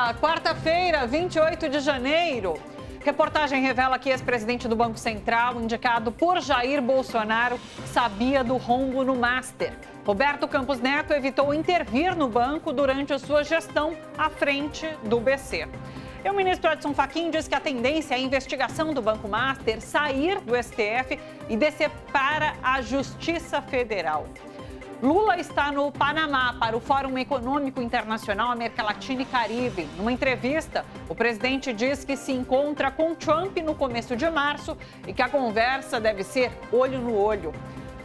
dia, quarta-feira, 28 de janeiro. Reportagem revela que ex-presidente do Banco Central, indicado por Jair Bolsonaro, sabia do rombo no Master. Roberto Campos Neto evitou intervir no banco durante a sua gestão à frente do BC. E o ministro Edson Fachin diz que a tendência é a investigação do Banco Master sair do STF e descer para a Justiça Federal. Lula está no Panamá para o Fórum Econômico Internacional América Latina e Caribe. Numa entrevista, o presidente diz que se encontra com Trump no começo de março e que a conversa deve ser olho no olho.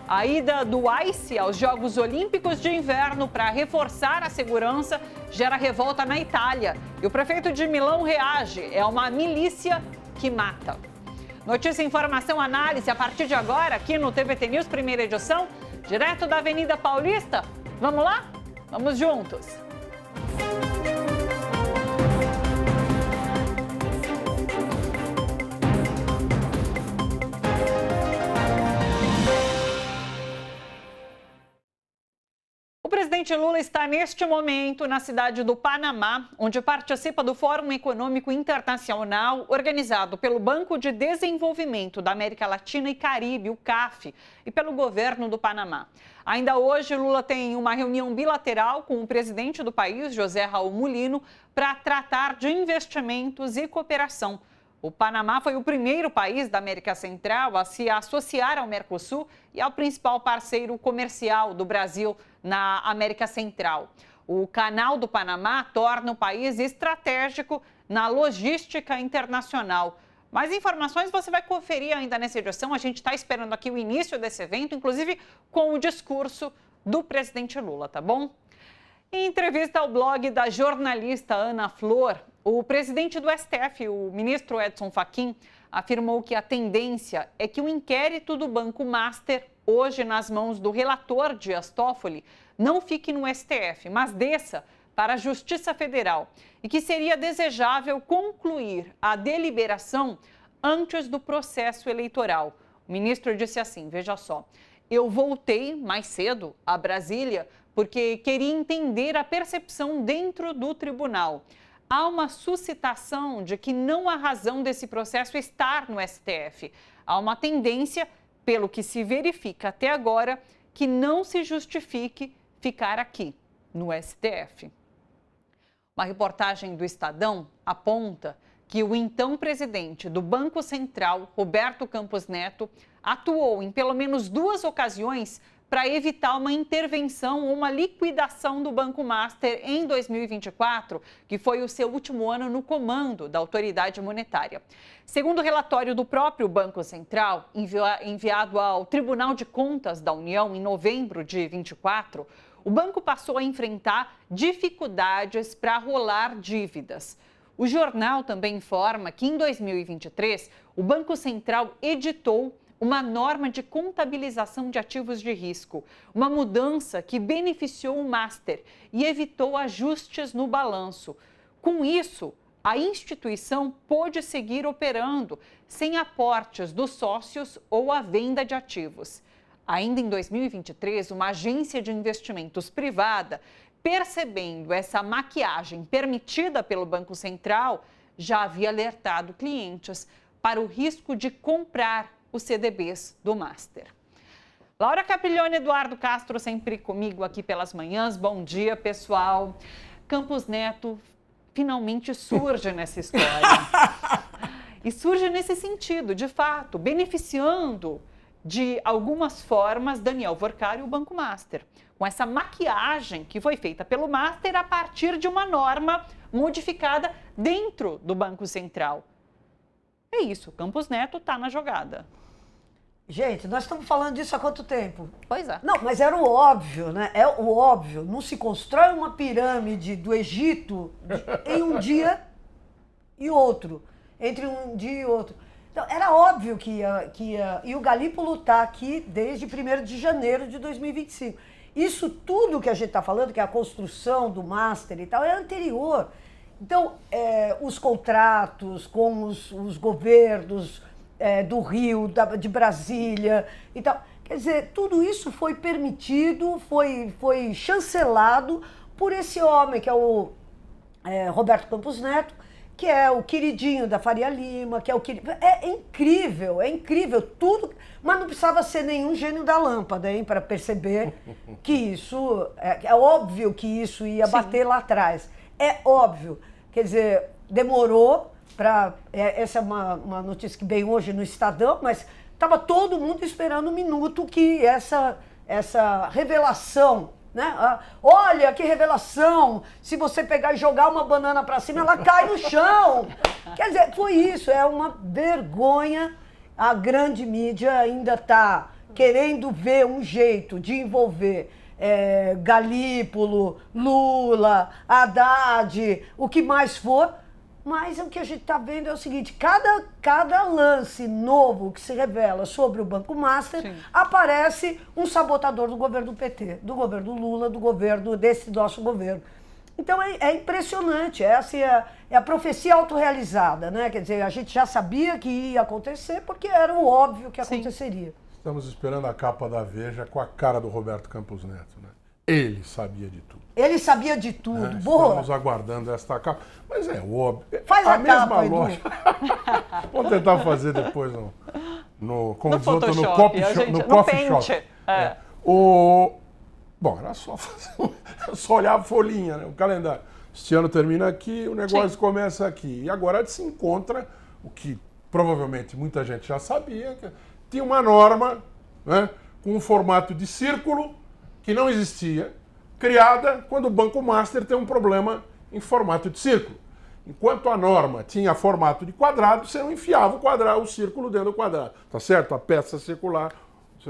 A ida do ICE aos Jogos Olímpicos de Inverno para reforçar a segurança gera revolta na Itália. E o prefeito de Milão reage: é uma milícia que mata. Notícia, informação, análise a partir de agora aqui no TVT News, primeira edição. Direto da Avenida Paulista. Vamos lá? Vamos juntos. O presidente Lula está neste momento na cidade do Panamá, onde participa do Fórum Econômico Internacional organizado pelo Banco de Desenvolvimento da América Latina e Caribe, o CAF, e pelo governo do Panamá. Ainda hoje, Lula tem uma reunião bilateral com o presidente do país, José Raul Mulino, para tratar de investimentos e cooperação. O Panamá foi o primeiro país da América Central a se associar ao Mercosul e ao principal parceiro comercial do Brasil na América Central. O Canal do Panamá torna o país estratégico na logística internacional. Mais informações você vai conferir ainda nessa edição. A gente está esperando aqui o início desse evento, inclusive com o discurso do presidente Lula, tá bom? Em entrevista ao blog da jornalista Ana Flor, o presidente do STF, o ministro Edson Fachin, afirmou que a tendência é que o inquérito do Banco Master, hoje nas mãos do relator Dias Toffoli, não fique no STF, mas desça para a Justiça Federal e que seria desejável concluir a deliberação antes do processo eleitoral. O ministro disse assim, veja só: eu voltei mais cedo a Brasília porque queria entender a percepção dentro do tribunal. Há uma suscitação de que não há razão desse processo estar no STF. Há uma tendência, pelo que se verifica até agora, que não se justifique ficar aqui, no STF. Uma reportagem do Estadão aponta que o então presidente do Banco Central, Roberto Campos Neto, atuou em pelo menos 2 ocasiões para evitar uma intervenção ou uma liquidação do Banco Master em 2024, que foi o seu último ano no comando da autoridade monetária. Segundo o relatório do próprio Banco Central, enviado ao Tribunal de Contas da União em novembro de 2024, o banco passou a enfrentar dificuldades para rolar dívidas. O jornal também informa que em 2023, o Banco Central editou uma norma de contabilização de ativos de risco, uma mudança que beneficiou o Master e evitou ajustes no balanço. Com isso, a instituição pôde seguir operando sem aportes dos sócios ou a venda de ativos. Ainda em 2023, uma agência de investimentos privada, percebendo essa maquiagem permitida pelo Banco Central, já havia alertado clientes para o risco de comprar os CDBs do Master. Laura Capriglione, Eduardo Castro, sempre comigo aqui pelas manhãs. Bom dia, pessoal. Campos Neto finalmente surge nessa história. E surge nesse sentido, de fato, beneficiando de algumas formas Daniel Workar e o Banco Master, com essa maquiagem que foi feita pelo Master a partir de uma norma modificada dentro do Banco Central. É isso, Campos Neto está na jogada. Gente, nós estamos falando disso há quanto tempo? Pois é. Não, mas era o óbvio, né? É o óbvio. Não se constrói uma pirâmide do Egito em um dia e outro. Entre um dia e outro. Então, era óbvio que ia. E o Galípolo está aqui desde 1º de janeiro de 2025. Isso tudo que a gente está falando, que é a construção do Master e tal, é anterior. Então, os contratos com os governos do Rio, de Brasília e tal. Quer dizer, tudo isso foi permitido, foi chancelado por esse homem, que é o Roberto Campos Neto, que é o queridinho da Faria Lima, que é o queridinho. É incrível tudo, mas não precisava ser nenhum gênio da lâmpada, hein, para perceber que isso, é óbvio que isso ia bater lá atrás. É óbvio, quer dizer, demorou para, essa é uma notícia que veio hoje no Estadão, mas estava todo mundo esperando um minuto que essa revelação, né? Olha que revelação, se você pegar e jogar uma banana para cima, ela cai no chão. Quer dizer, foi isso, é uma vergonha. A grande mídia ainda está querendo ver um jeito de envolver Galípolo, Lula, Haddad, o que mais for. Mas o que a gente está vendo é o seguinte, cada lance novo que se revela sobre o Banco Master, sim, aparece um sabotador do governo do PT, do governo do Lula, do governo desse nosso governo. Então é impressionante, essa é a profecia autorrealizada, né? Quer dizer, a gente já sabia que ia acontecer porque era o óbvio que aconteceria. Estamos esperando a capa da Veja com a cara do Roberto Campos Neto, né? Ele sabia de tudo. Ele sabia de tudo, boa. Estamos aguardando esta capa. Mas é óbvio. Faz a mesma capa, lógica. Vamos tentar fazer depois como no diz outro, no Photoshop, coffee shop. Bom, era só olhar a folhinha, né? O calendário. Este ano termina aqui, o negócio, sim, começa aqui. E agora se encontra o que provavelmente muita gente já sabia, que tinha uma norma, né, com um formato de círculo que não existia, criada quando o Banco Master tem um problema em formato de círculo. Enquanto a norma tinha formato de quadrado, você não enfiava o círculo dentro do quadrado, tá certo? A peça circular,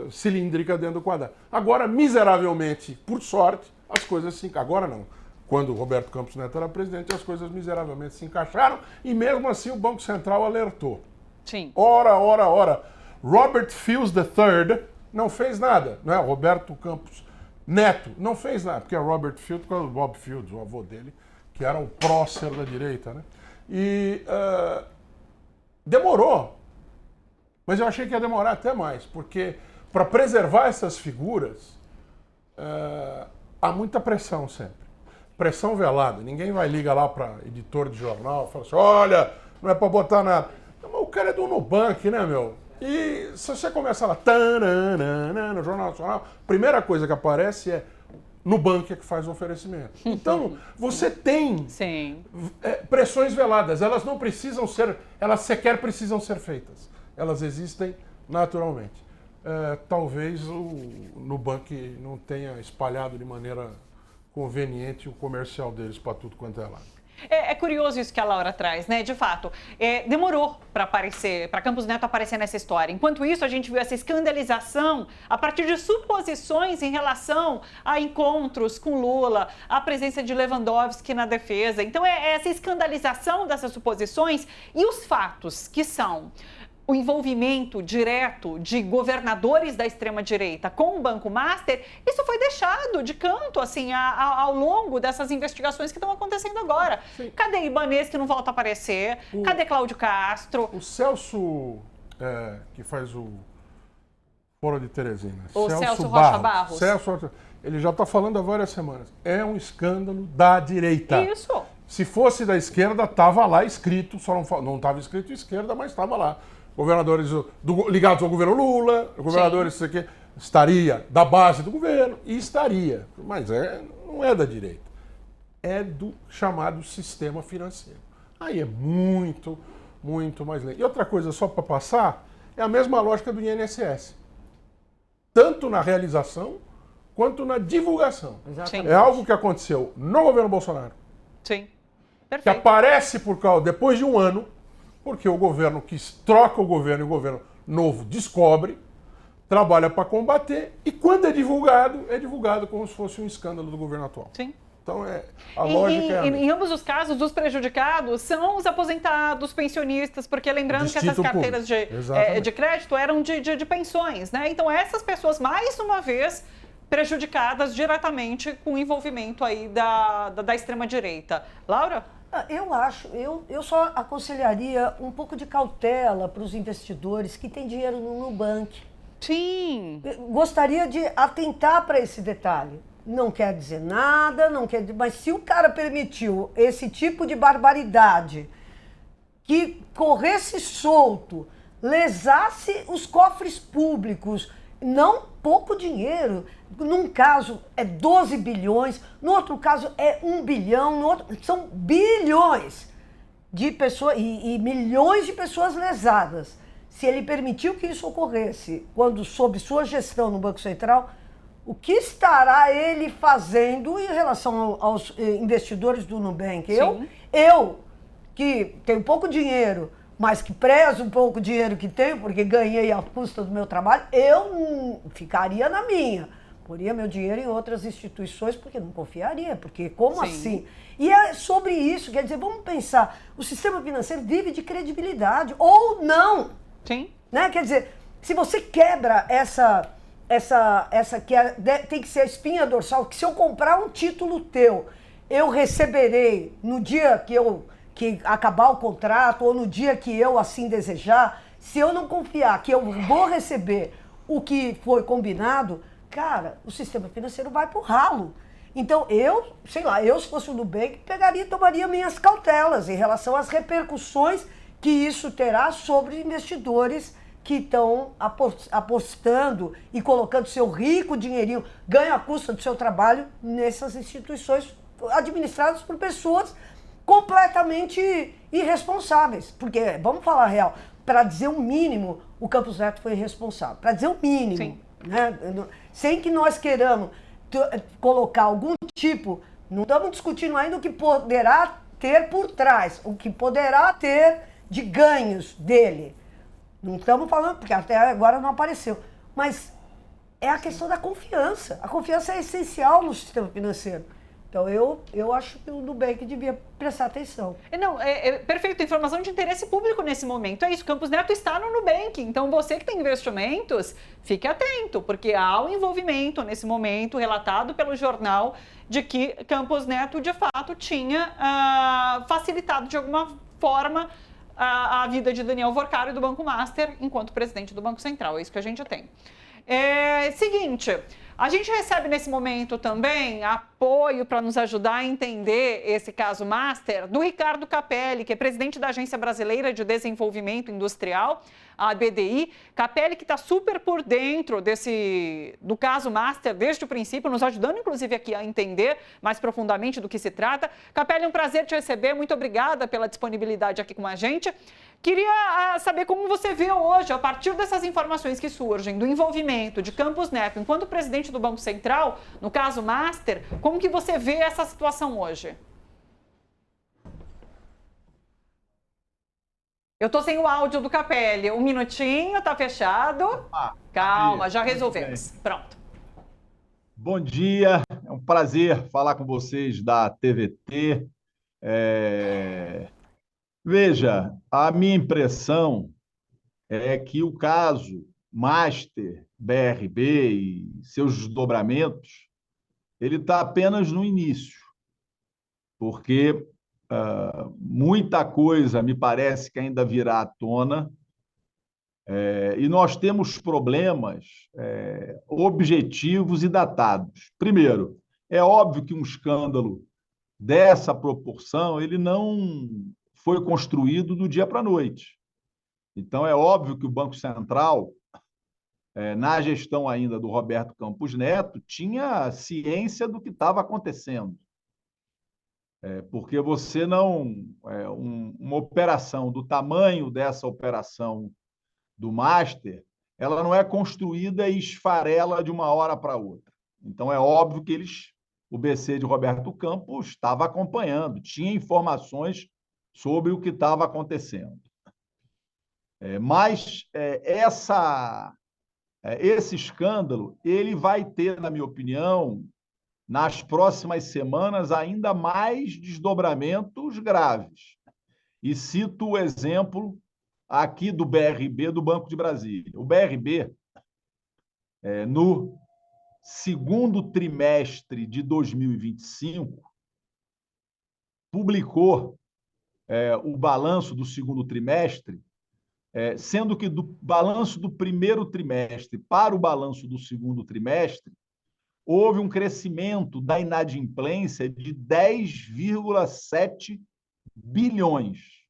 cilíndrica dentro do quadrado. Agora, miseravelmente, por sorte, as coisas se encaixaram. Agora não. Quando o Roberto Campos Neto era presidente, as coisas miseravelmente se encaixaram e mesmo assim o Banco Central alertou. Sim. Ora. Robert Fields III não fez nada, não é? Roberto Campos Neto não fez nada, porque é Robert Fields, por causa do Bob Fields, o avô dele, que era o prócer da direita, né? E demorou, mas eu achei que ia demorar até mais, porque para preservar essas figuras há muita pressão sempre. Pressão velada, ninguém vai ligar lá para editor de jornal e fala assim, olha, não é para botar nada. Mas o cara é do Nubank, né, meu? E se você começa lá, no Jornal Nacional, a primeira coisa que aparece é Nubank que faz o oferecimento. Então, você tem pressões veladas, elas não precisam ser, elas sequer precisam ser feitas. Elas existem naturalmente. Talvez o Nubank não tenha espalhado de maneira conveniente o comercial deles para tudo quanto é lado. É curioso isso que a Laura traz, né? De fato, demorou para Campos Neto aparecer nessa história. Enquanto isso, a gente viu essa escandalização a partir de suposições em relação a encontros com Lula, a presença de Lewandowski na defesa. Então, essa escandalização dessas suposições e os fatos que são o envolvimento direto de governadores da extrema-direita com o Banco Master, isso foi deixado de canto, assim, ao longo dessas investigações que estão acontecendo agora. Sim. Cadê Ibanez, que não volta a aparecer? Cadê Cláudio Castro? O Celso, que faz o Foro de Teresina. O Celso Rocha Barros. Ele já está falando há várias semanas. É um escândalo da direita. Isso. Se fosse da esquerda, estava lá escrito, só não estava escrito esquerda, mas estava lá. Governadores ligados ao governo Lula, governadores que estaria da base do governo, e estaria, mas não é da direita, é do chamado sistema financeiro. Aí é muito, muito mais lento. E outra coisa, só para passar, é a mesma lógica do INSS. Tanto na realização, quanto na divulgação. Exatamente. É algo que aconteceu no governo Bolsonaro. Sim, perfeito. Que aparece depois de um ano, porque o governo que troca o governo e o governo novo descobre, trabalha para combater, e quando é divulgado como se fosse um escândalo do governo atual. Sim. Então, a lógica é a mesma. Em ambos os casos, os prejudicados são os aposentados, pensionistas, porque lembrando que essas carteiras de crédito eram de pensões, né? Então, essas pessoas, mais uma vez, prejudicadas diretamente com o envolvimento aí da extrema-direita. Laura? Eu só aconselharia um pouco de cautela para os investidores que têm dinheiro no Nubank. Sim. Gostaria de atentar para esse detalhe. não quer dizer nada, não quer, mas se o cara permitiu esse tipo de barbaridade que corresse solto, lesasse os cofres públicos, não pouco dinheiro. Num caso é 12 bilhões, no outro caso é 1 bilhão, no outro são bilhões de pessoas e milhões de pessoas lesadas. Se ele permitiu que isso ocorresse, quando sob sua gestão no Banco Central, o que estará ele fazendo em relação aos investidores do Nubank? Eu, que tenho pouco dinheiro, mas que prezo um pouco o dinheiro que tenho, porque ganhei à custa do meu trabalho, eu ficaria na minha. Poria meu dinheiro em outras instituições, porque não confiaria, porque como assim? E é sobre isso, quer dizer, vamos pensar, o sistema financeiro vive de credibilidade, ou não. Sim. Né? Quer dizer, se você quebra essa que tem que ser a espinha dorsal, que se eu comprar um título teu, eu receberei no dia que acabar o contrato, ou no dia que eu assim desejar, se eu não confiar que eu vou receber o que foi combinado, cara, o sistema financeiro vai pro ralo. Então eu, sei lá, eu se fosse o Nubank, pegaria e tomaria minhas cautelas em relação às repercussões que isso terá sobre investidores que estão apostando e colocando seu rico dinheirinho, ganho à custa do seu trabalho, nessas instituições administradas por pessoas completamente irresponsáveis. Porque, vamos falar a real, para dizer o mínimo, o Campos Neto foi irresponsável. Para dizer o mínimo, né? Sem que nós queiramos colocar algum tipo, não estamos discutindo ainda o que poderá ter por trás, o que poderá ter de ganhos dele. Não estamos falando, porque até agora não apareceu. Mas é a questão da confiança. A confiança é essencial no sistema financeiro. Então, eu acho que o Nubank devia prestar atenção. Não, perfeito. Informação de interesse público nesse momento. É isso, Campos Neto está no Nubank. Então, você que tem investimentos, fique atento, porque há um envolvimento nesse momento, relatado pelo jornal, de que Campos Neto, de fato, tinha facilitado de alguma forma a vida de Daniel Worcari do Banco Master enquanto presidente do Banco Central. É isso que a gente tem. Seguinte, a gente recebe nesse momento também apoio para nos ajudar a entender esse caso Master do Ricardo Capelli, que é presidente da Agência Brasileira de Desenvolvimento Industrial, a BDI. Capelli que está super por dentro do caso Master desde o princípio, nos ajudando inclusive aqui a entender mais profundamente do que se trata. Capelli, é um prazer te receber, muito obrigada pela disponibilidade aqui com a gente. Queria saber como você vê hoje, a partir dessas informações que surgem do envolvimento de Campos Neto enquanto presidente do Banco Central, no caso Master, como que você vê essa situação hoje? Eu tô sem o áudio do Capelli. Um minutinho, tá fechado. Calma, já resolvemos. Pronto. Bom dia, é um prazer falar com vocês da TVT. Veja, a minha impressão é que o caso Master, BRB e seus desdobramentos, ele está apenas no início, porque muita coisa me parece que ainda virá à tona, e nós temos problemas objetivos e datados. Primeiro, é óbvio que um escândalo dessa proporção ele não foi construído do dia para a noite. Então, é óbvio que o Banco Central, na gestão ainda do Roberto Campos Neto, tinha ciência do que estava acontecendo. Porque você não... uma operação do tamanho dessa operação do Master, ela não é construída e esfarela de uma hora para outra. Então, é óbvio que o BC de Roberto Campos estava acompanhando, tinha informações sobre o que estava acontecendo. Mas esse escândalo ele vai ter, na minha opinião, nas próximas semanas, ainda mais desdobramentos graves. E cito o exemplo aqui do BRB, do Banco de Brasília. O BRB, no segundo trimestre de 2025, publicou o balanço do segundo trimestre, sendo que do balanço do primeiro trimestre para o balanço do segundo trimestre, houve um crescimento da inadimplência de 10,7 bilhões.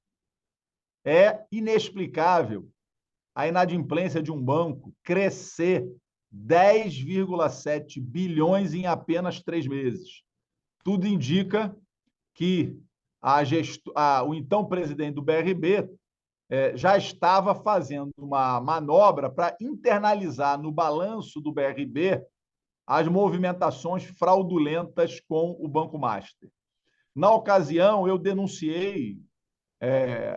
É inexplicável a inadimplência de um banco crescer 10,7 bilhões em apenas 3 meses. Tudo indica que o então presidente do BRB já estava fazendo uma manobra para internalizar no balanço do BRB as movimentações fraudulentas com o Banco Master. Na ocasião, eu denunciei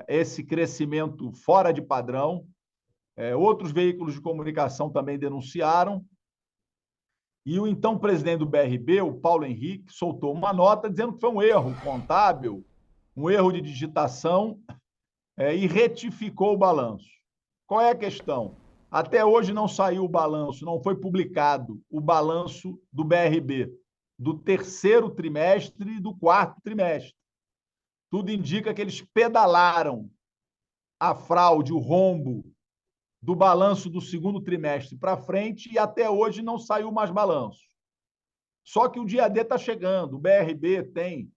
esse crescimento fora de padrão. Outros veículos de comunicação também denunciaram. E o então presidente do BRB, o Paulo Henrique, soltou uma nota dizendo que foi um erro contábil, um erro de digitação, e retificou o balanço. Qual é a questão? Até hoje não saiu o balanço, não foi publicado o balanço do BRB do terceiro trimestre e do quarto trimestre. Tudo indica que eles pedalaram a fraude, o rombo do balanço do segundo trimestre para frente e até hoje não saiu mais balanço. Só que o dia D está chegando. O BRB tem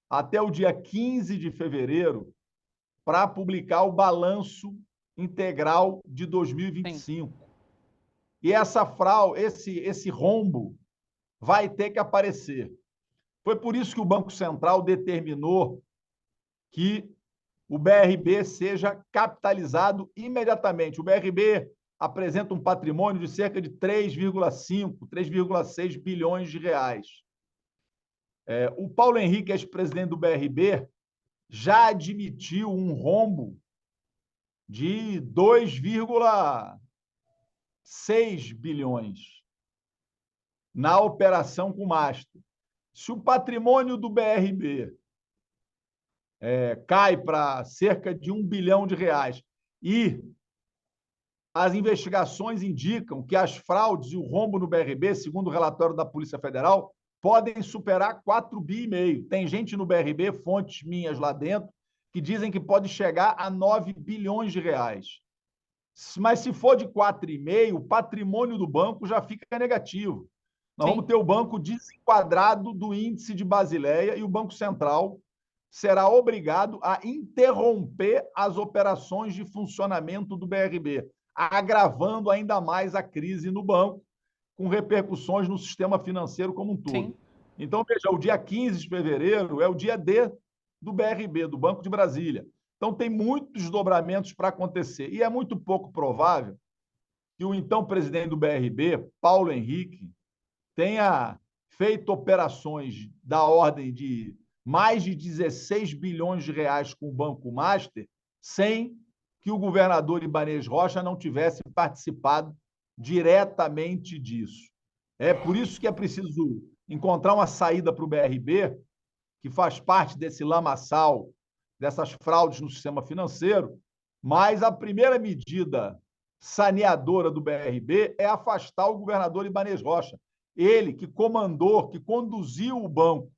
até o dia 15 de fevereiro para publicar o balanço integral de 2025. Sim. E essa fraude, esse rombo vai ter que aparecer. Foi por isso que o Banco Central determinou que o BRB seja capitalizado imediatamente. O BRB apresenta um patrimônio de cerca de 3,5, 3,6 bilhões de reais. O Paulo Henrique, ex-presidente do BRB, já admitiu um rombo de 2,6 bilhões na operação com o Master. Se o patrimônio do BRB cai para cerca de 1 bilhão de reais e as investigações indicam que as fraudes e o rombo no BRB, segundo o relatório da Polícia Federal, podem superar 4,5 bi. Tem gente no BRB, fontes minhas lá dentro, que dizem que pode chegar a 9 bilhões de reais. Mas se for de 4,5, o patrimônio do banco já fica negativo. Nós vamos ter o banco desenquadrado do índice de Basileia e o Banco Central será obrigado a interromper as operações de funcionamento do BRB, agravando ainda mais a crise no banco, com repercussões no sistema financeiro como um todo. Sim. Então, veja, o dia 15 de fevereiro é o dia D do BRB, do Banco de Brasília. Então, tem muitos desdobramentos para acontecer. E é muito pouco provável que o então presidente do BRB, Paulo Henrique, tenha feito operações da ordem de mais de 16 bilhões de reais com o Banco Master, sem que o governador Ibanez Rocha não tivesse participado diretamente disso. É por isso que é preciso encontrar uma saída para o BRB, que faz parte desse lamaçal, dessas fraudes no sistema financeiro, mas a primeira medida saneadora do BRB é afastar o governador Ibanez Rocha. Ele que comandou, que conduziu o banco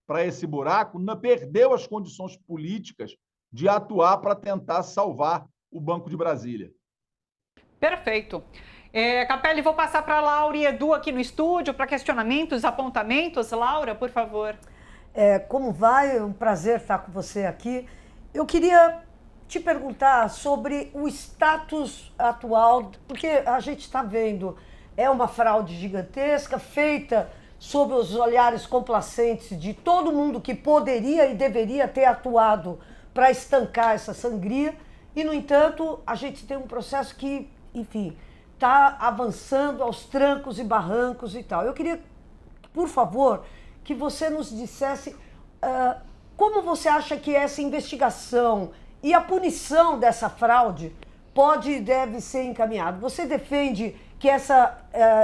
para esse buraco, perdeu as condições políticas de atuar para tentar salvar o Banco de Brasília. Perfeito. Capelli, vou passar para a Laura e Edu aqui no estúdio para questionamentos, apontamentos. Laura, por favor. Como vai? É um prazer estar com você aqui. Eu queria te perguntar sobre o status atual, porque a gente está vendo, é uma fraude gigantesca, feita sob os olhares complacentes de todo mundo que poderia e deveria ter atuado para estancar essa sangria, e, no entanto, a gente tem um processo que, enfim, está avançando aos trancos e barrancos e tal. Eu queria, por favor, que você nos dissesse como você acha que essa investigação e a punição dessa fraude pode e deve ser encaminhado. Você defende que essa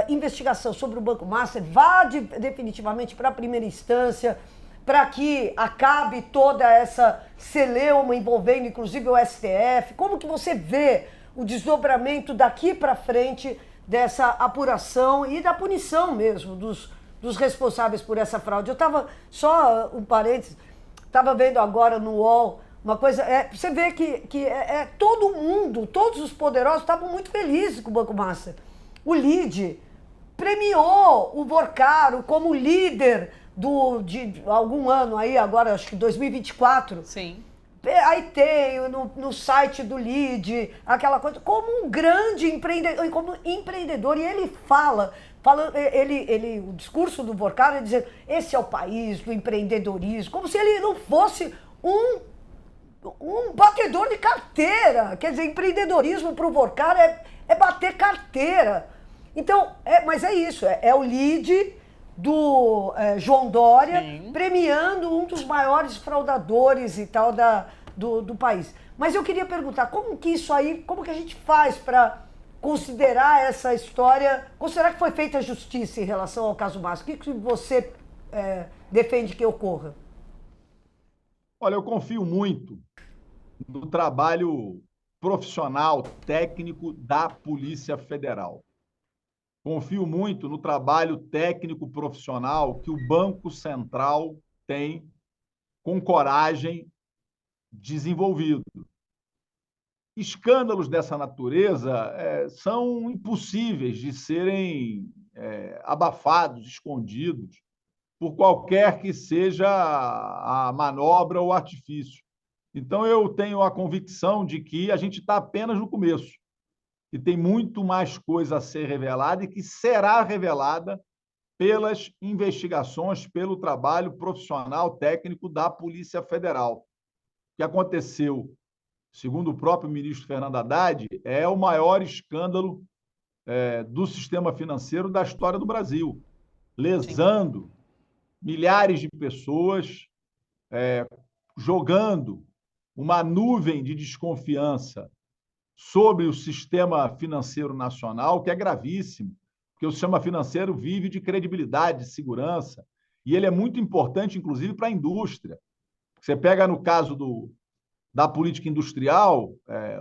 investigação sobre o Banco Master vá definitivamente para a primeira instância, para que acabe toda essa celeuma envolvendo inclusive o STF? Como que você vê o desdobramento daqui para frente dessa apuração e da punição mesmo dos responsáveis por essa fraude? Eu estava, só um parênteses, estava vendo agora no UOL uma coisa, você vê que todo mundo, todos os poderosos estavam muito felizes com o Banco Master. O Lide, premiou o Vorcaro como líder de algum ano aí, agora acho que 2024. Sim. Aí tem no site do LIDE, aquela coisa, como um grande empreendedor, como empreendedor, e ele o discurso do Vorcaro é dizer, esse é o país do empreendedorismo, como se ele não fosse um batedor de carteira. Quer dizer, empreendedorismo para o Vorcaro é bater carteira. Então, mas é isso, é o LIDE do João Dória, Sim, premiando um dos maiores fraudadores e tal do país. Mas eu queria perguntar, como que a gente faz para considerar essa história, considerar que foi feita justiça em relação ao caso Márcio? O que você defende que ocorra? Olha, eu confio muito no trabalho profissional, técnico da Polícia Federal. Confio muito no trabalho técnico profissional que o Banco Central tem, com coragem, desenvolvido. Escândalos dessa natureza são impossíveis de serem abafados, escondidos, por qualquer que seja a manobra ou artifício. Então, eu tenho a convicção de que a gente está apenas no começo, que tem muito mais coisa a ser revelada e que será revelada pelas investigações, pelo trabalho profissional técnico da Polícia Federal. O que aconteceu, segundo o próprio ministro Fernando Haddad, é o maior escândalo do sistema financeiro da história do Brasil, lesando milhares de pessoas, jogando uma nuvem de desconfiança sobre o sistema financeiro nacional, que é gravíssimo, porque o sistema financeiro vive de credibilidade, de segurança, e ele é muito importante, inclusive, para a indústria. Você pega no caso da política industrial,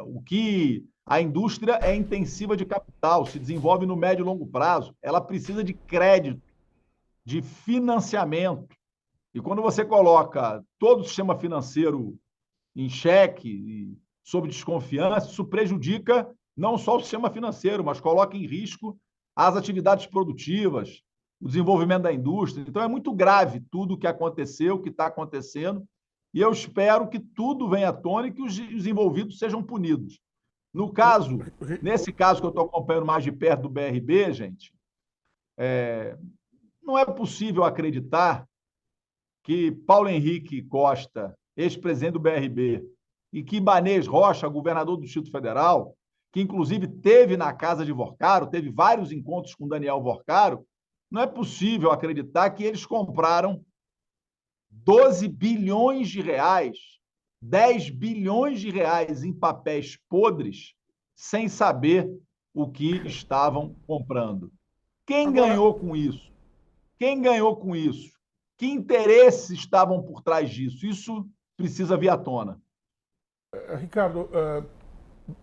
o que a indústria é intensiva de capital, se desenvolve no médio e longo prazo, ela precisa de crédito, de financiamento. E quando você coloca todo o sistema financeiro em xeque e sob desconfiança, isso prejudica não só o sistema financeiro, mas coloca em risco as atividades produtivas, o desenvolvimento da indústria. Então, é muito grave tudo o que aconteceu, o que está acontecendo, e eu espero que tudo venha à tona e que os envolvidos sejam punidos. Nesse caso que eu estou acompanhando mais de perto do BRB, gente, não é possível acreditar que Paulo Henrique Costa, ex-presidente do BRB, e que Ibanez Rocha, governador do Distrito Federal, que inclusive teve na casa de Vorcaro, teve vários encontros com Daniel Vorcaro, não é possível acreditar que eles compraram 12 bilhões de reais, 10 bilhões de reais em papéis podres, sem saber o que estavam comprando. Quem ganhou com isso? Quem ganhou com isso? Que interesses estavam por trás disso? Isso precisa vir à tona. Ricardo,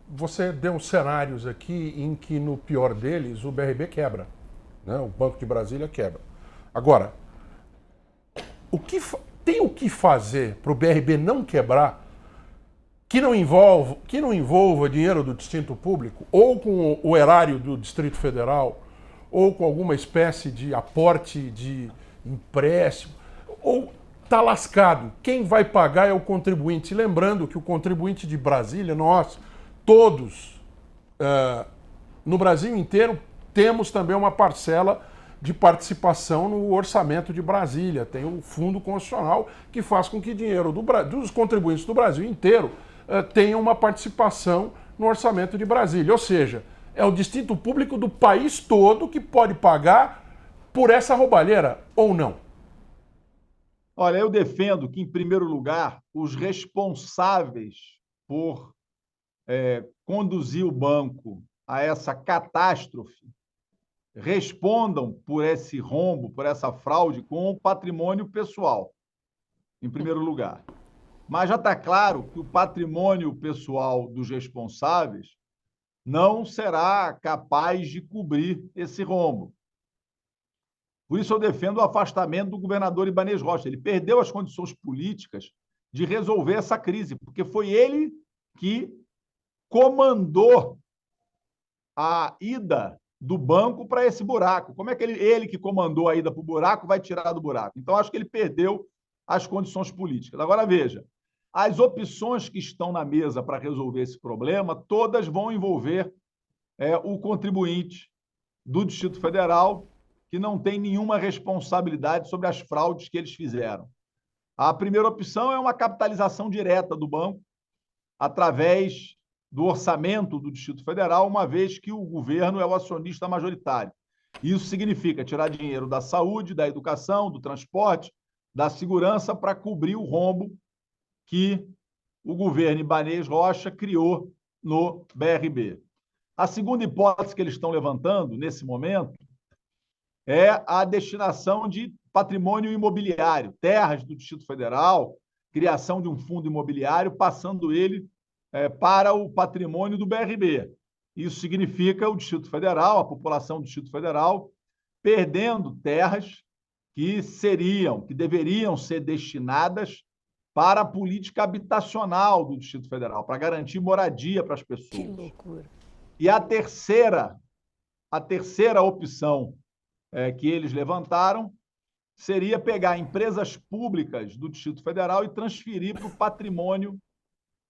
você deu cenários aqui em que, no pior deles, o BRB quebra, né? O Banco de Brasília quebra. Agora, tem o que fazer para o BRB não quebrar que não envolva dinheiro do distinto público, ou com o erário do Distrito Federal, ou com alguma espécie de aporte de empréstimo, ou está lascado. Quem vai pagar é o contribuinte. Lembrando que o contribuinte de Brasília, nós, todos, no Brasil inteiro, temos também uma parcela de participação no orçamento de Brasília. Tem o Fundo Constitucional, que faz com que dinheiro dos contribuintes do Brasil inteiro tenha uma participação no orçamento de Brasília. Ou seja, é o distinto público do país todo que pode pagar por essa roubalheira ou não. Olha, eu defendo que, em primeiro lugar, os responsáveis por conduzir o banco a essa catástrofe respondam por esse rombo, por essa fraude, com o patrimônio pessoal, em primeiro lugar. Mas já está claro que o patrimônio pessoal dos responsáveis não será capaz de cobrir esse rombo. Por isso, eu defendo o afastamento do governador Ibanez Rocha. Ele perdeu as condições políticas de resolver essa crise, porque foi ele que comandou a ida do banco para esse buraco. Como é que ele que comandou a ida para o buraco vai tirar do buraco? Então, acho que ele perdeu as condições políticas. Agora, veja, as opções que estão na mesa para resolver esse problema, todas vão envolver o contribuinte do Distrito Federal, que não tem nenhuma responsabilidade sobre as fraudes que eles fizeram. A primeira opção é uma capitalização direta do banco, através do orçamento do Distrito Federal, uma vez que o governo é o acionista majoritário. Isso significa tirar dinheiro da saúde, da educação, do transporte, da segurança para cobrir o rombo que o governo Ibanez Rocha criou no BRB. A segunda hipótese que eles estão levantando, nesse momento, é a destinação de patrimônio imobiliário, terras do Distrito Federal, criação de um fundo imobiliário, passando ele para o patrimônio do BRB. Isso significa o Distrito Federal, a população do Distrito Federal, perdendo terras que deveriam ser destinadas para a política habitacional do Distrito Federal, para garantir moradia para as pessoas. Que loucura. E a terceira opção que eles levantaram seria pegar empresas públicas do Distrito Federal e transferir para o patrimônio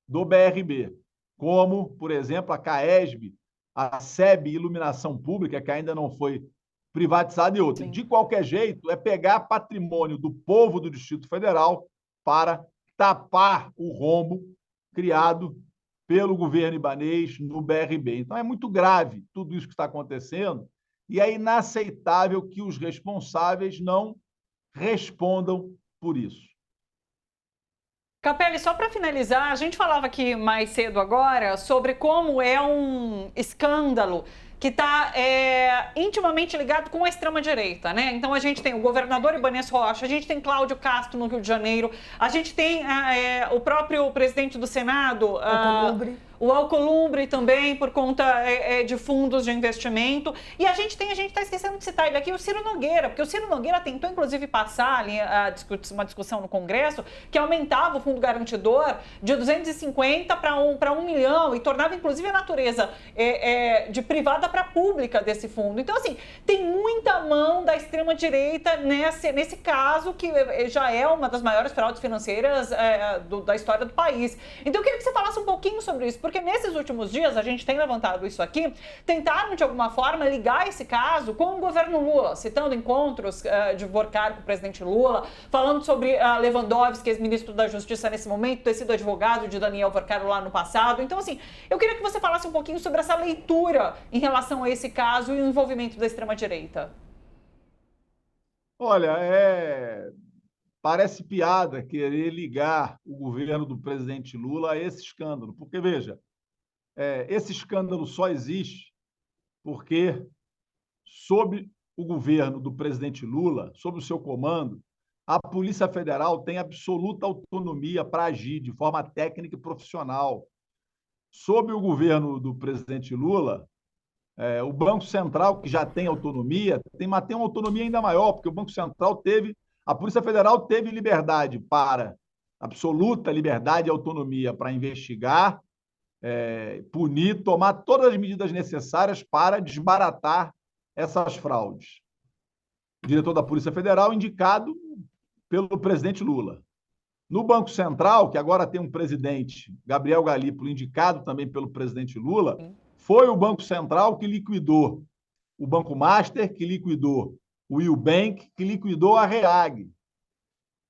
do BRB, como, por exemplo, a CAESB, a SEB Iluminação Pública, que ainda não foi privatizada, e outra. Sim. De qualquer jeito, é pegar patrimônio do povo do Distrito Federal para tapar o rombo criado pelo governo ibanês no BRB. Então, é muito grave tudo isso que está acontecendo e é inaceitável que os responsáveis não respondam por isso. Capelli, só para finalizar, a gente falava aqui mais cedo agora sobre como é um escândalo que está intimamente ligado com a extrema-direita, né? Então, a gente tem o governador Ibanez Rocha, a gente tem Cláudio Castro no Rio de Janeiro, a gente tem o próprio presidente do Senado, o Alcolumbre também, por conta de fundos de investimento. E a gente está esquecendo de citar ele aqui, o Ciro Nogueira, porque o Ciro Nogueira tentou, inclusive, passar ali uma discussão no Congresso que aumentava o fundo garantidor de 250 para 1 milhão e tornava, inclusive, a natureza de privada para pública desse fundo. Então, assim, tem muita mão da extrema-direita nesse caso, que já é uma das maiores fraudes financeiras da história do país. Então, eu queria que você falasse um pouquinho sobre isso, porque nesses últimos dias, a gente tem levantado isso aqui, tentaram, de alguma forma, ligar esse caso com o governo Lula, citando encontros de Vorcar com o presidente Lula, falando sobre Lewandowski, ex-ministro da Justiça nesse momento, ter sido advogado de Daniel Vorcar lá no passado. Então, assim, eu queria que você falasse um pouquinho sobre essa leitura em relação a esse caso e o envolvimento da extrema-direita. Olha, parece piada querer ligar o governo do presidente Lula a esse escândalo, porque, veja, esse escândalo só existe porque, sob o governo do presidente Lula, sob o seu comando, a Polícia Federal tem absoluta autonomia para agir de forma técnica e profissional. Sob o governo do presidente Lula, o Banco Central, que já tem autonomia, tem uma autonomia ainda maior, porque o Banco Central a Polícia Federal teve absoluta liberdade e autonomia para investigar, punir, tomar todas as medidas necessárias para desbaratar essas fraudes. O diretor da Polícia Federal indicado pelo presidente Lula. No Banco Central, que agora tem um presidente, Gabriel Galípolo, indicado também pelo presidente Lula, foi o Banco Central que liquidou o Banco Master, que liquidou o Ewbank, que liquidou a REAG.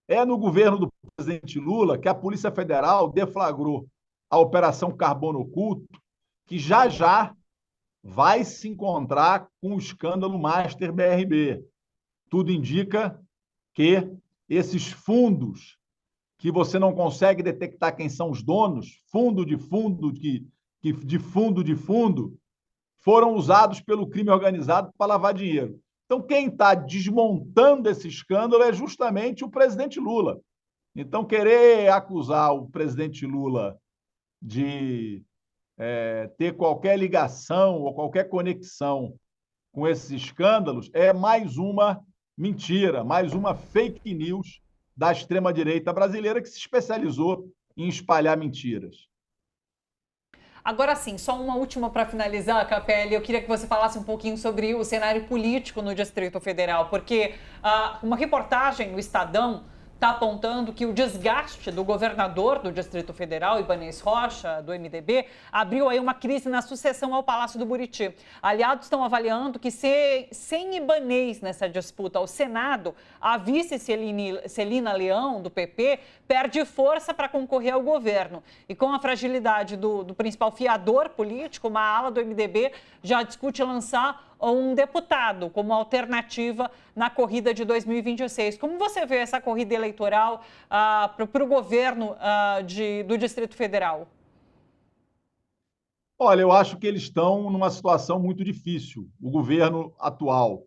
É no governo do presidente Lula que a Polícia Federal deflagrou a Operação Carbono Oculto, que já vai se encontrar com o escândalo Master BRB. Tudo indica que esses fundos que você não consegue detectar quem são os donos, fundo de fundo, foram usados pelo crime organizado para lavar dinheiro. Então, quem está desmontando esse escândalo é justamente o presidente Lula. Então, querer acusar o presidente Lula de ter qualquer ligação ou qualquer conexão com esses escândalos é mais uma mentira, mais uma fake news da extrema-direita brasileira que se especializou em espalhar mentiras. Agora sim, só uma última para finalizar, Capelli. Eu queria que você falasse um pouquinho sobre o cenário político no Distrito Federal, porque uma reportagem no Estadão está apontando que o desgaste do governador do Distrito Federal, Ibanez Rocha, do MDB, abriu aí uma crise na sucessão ao Palácio do Buriti. Aliados estão avaliando que sem Ibanez nessa disputa ao Senado, a vice Celina Leão, do PP, perde força para concorrer ao governo. E com a fragilidade do principal fiador político, uma ala do MDB já discute lançar um deputado como alternativa na corrida de 2026. Como você vê essa corrida eleitoral para o governo do Distrito Federal? Olha, eu acho que eles estão numa situação muito difícil, o governo atual,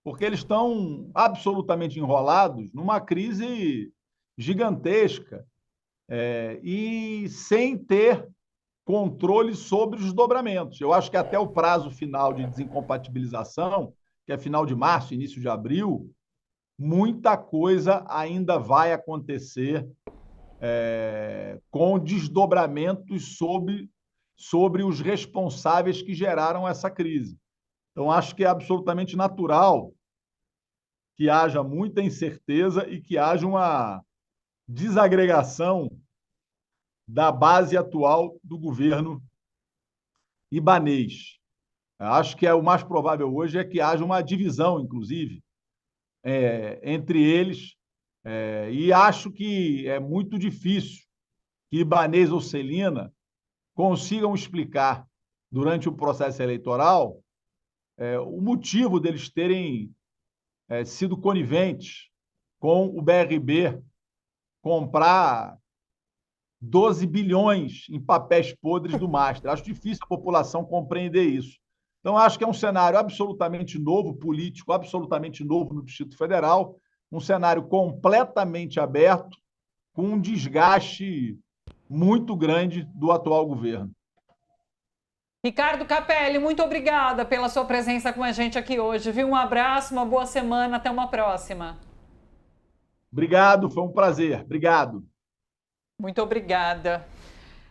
porque eles estão absolutamente enrolados numa crise gigantesca e sem ter controle sobre os desdobramentos. Eu acho que até o prazo final de desincompatibilização, que é final de março, início de abril, muita coisa ainda vai acontecer com desdobramentos sobre os responsáveis que geraram essa crise. Então, acho que é absolutamente natural que haja muita incerteza e que haja uma desagregação da base atual do governo ibanês. Acho que o mais provável hoje é que haja uma divisão, inclusive, entre eles, e acho que é muito difícil que Ibanez ou Celina consigam explicar, durante o processo eleitoral, o motivo deles terem sido coniventes com o BRB comprar 12 bilhões em papéis podres do Master. Acho difícil a população compreender isso. Então, acho que é um cenário absolutamente novo, político, absolutamente novo no Distrito Federal, um cenário completamente aberto, com um desgaste muito grande do atual governo. Ricardo Capelli, muito obrigada pela sua presença com a gente aqui hoje, viu? Um abraço, uma boa semana, até uma próxima. Obrigado, foi um prazer. Obrigado. Muito obrigada.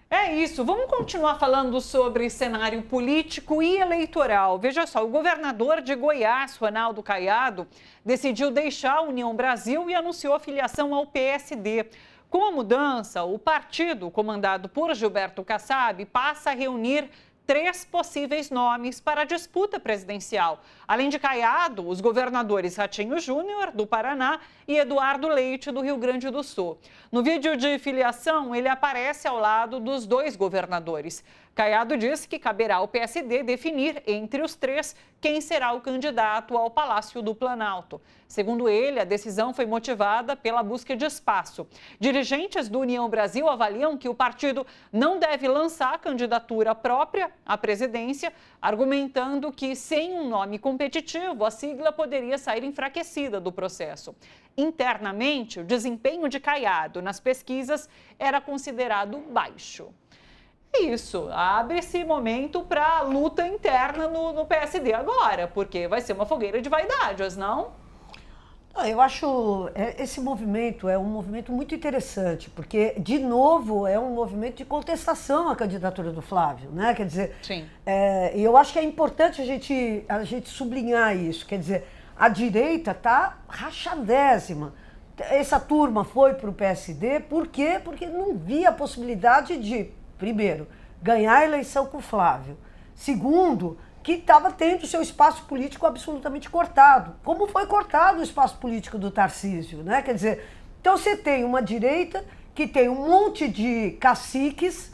É isso, vamos continuar falando sobre cenário político e eleitoral. Veja só, o governador de Goiás, Ronaldo Caiado, decidiu deixar a União Brasil e anunciou a filiação ao PSD. Com a mudança, o partido, comandado por Gilberto Kassab, passa a reunir 3 possíveis nomes para a disputa presidencial. Além de Caiado, os governadores Ratinho Júnior, do Paraná, e Eduardo Leite, do Rio Grande do Sul. No vídeo de filiação, ele aparece ao lado dos 2 governadores. Caiado disse que caberá ao PSD definir entre os 3 quem será o candidato ao Palácio do Planalto. Segundo ele, a decisão foi motivada pela busca de espaço. Dirigentes do União Brasil avaliam que o partido não deve lançar candidatura própria à presidência, argumentando que, sem um nome competitivo, a sigla poderia sair enfraquecida do processo. Internamente, o desempenho de Caiado nas pesquisas era considerado baixo. Isso, abre esse momento para a luta interna no PSD agora, porque vai ser uma fogueira de vaidades, não? Eu acho esse movimento é um movimento muito interessante, porque, de novo, é um movimento de contestação à candidatura do Flávio, né? Quer dizer, sim. E eu acho que é importante a gente sublinhar isso, quer dizer, a direita está rachadésima. Essa turma foi para o PSD, por quê? Porque não via a possibilidade de, primeiro, ganhar a eleição com o Flávio. Segundo, que estava tendo seu espaço político absolutamente cortado, como foi cortado o espaço político do Tarcísio, né? Quer dizer, então você tem uma direita que tem um monte de caciques,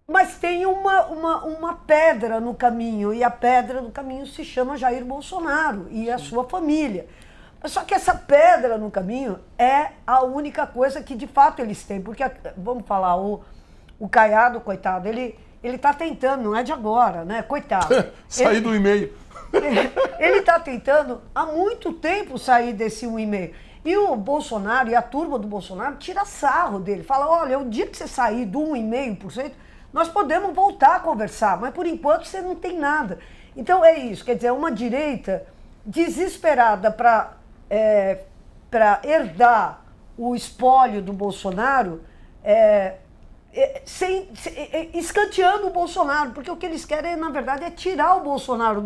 mas tem uma pedra no caminho, e a pedra no caminho se chama Jair Bolsonaro e a sua família. Só que essa pedra no caminho é a única coisa que de fato eles têm, porque, vamos falar, o Caiado, coitado, ele está tentando, não é de agora, né? Coitado. Sair do e-mail. Ele está tentando há muito tempo sair desse 1,5. E o Bolsonaro e a turma do Bolsonaro tira sarro dele. Fala, olha, o dia que você sair do 1,5%, nós podemos voltar a conversar, mas por enquanto você não tem nada. Então é isso, quer dizer, é uma direita desesperada para herdar o espólio do Bolsonaro, escanteando o Bolsonaro, porque o que eles querem, na verdade, é tirar o Bolsonaro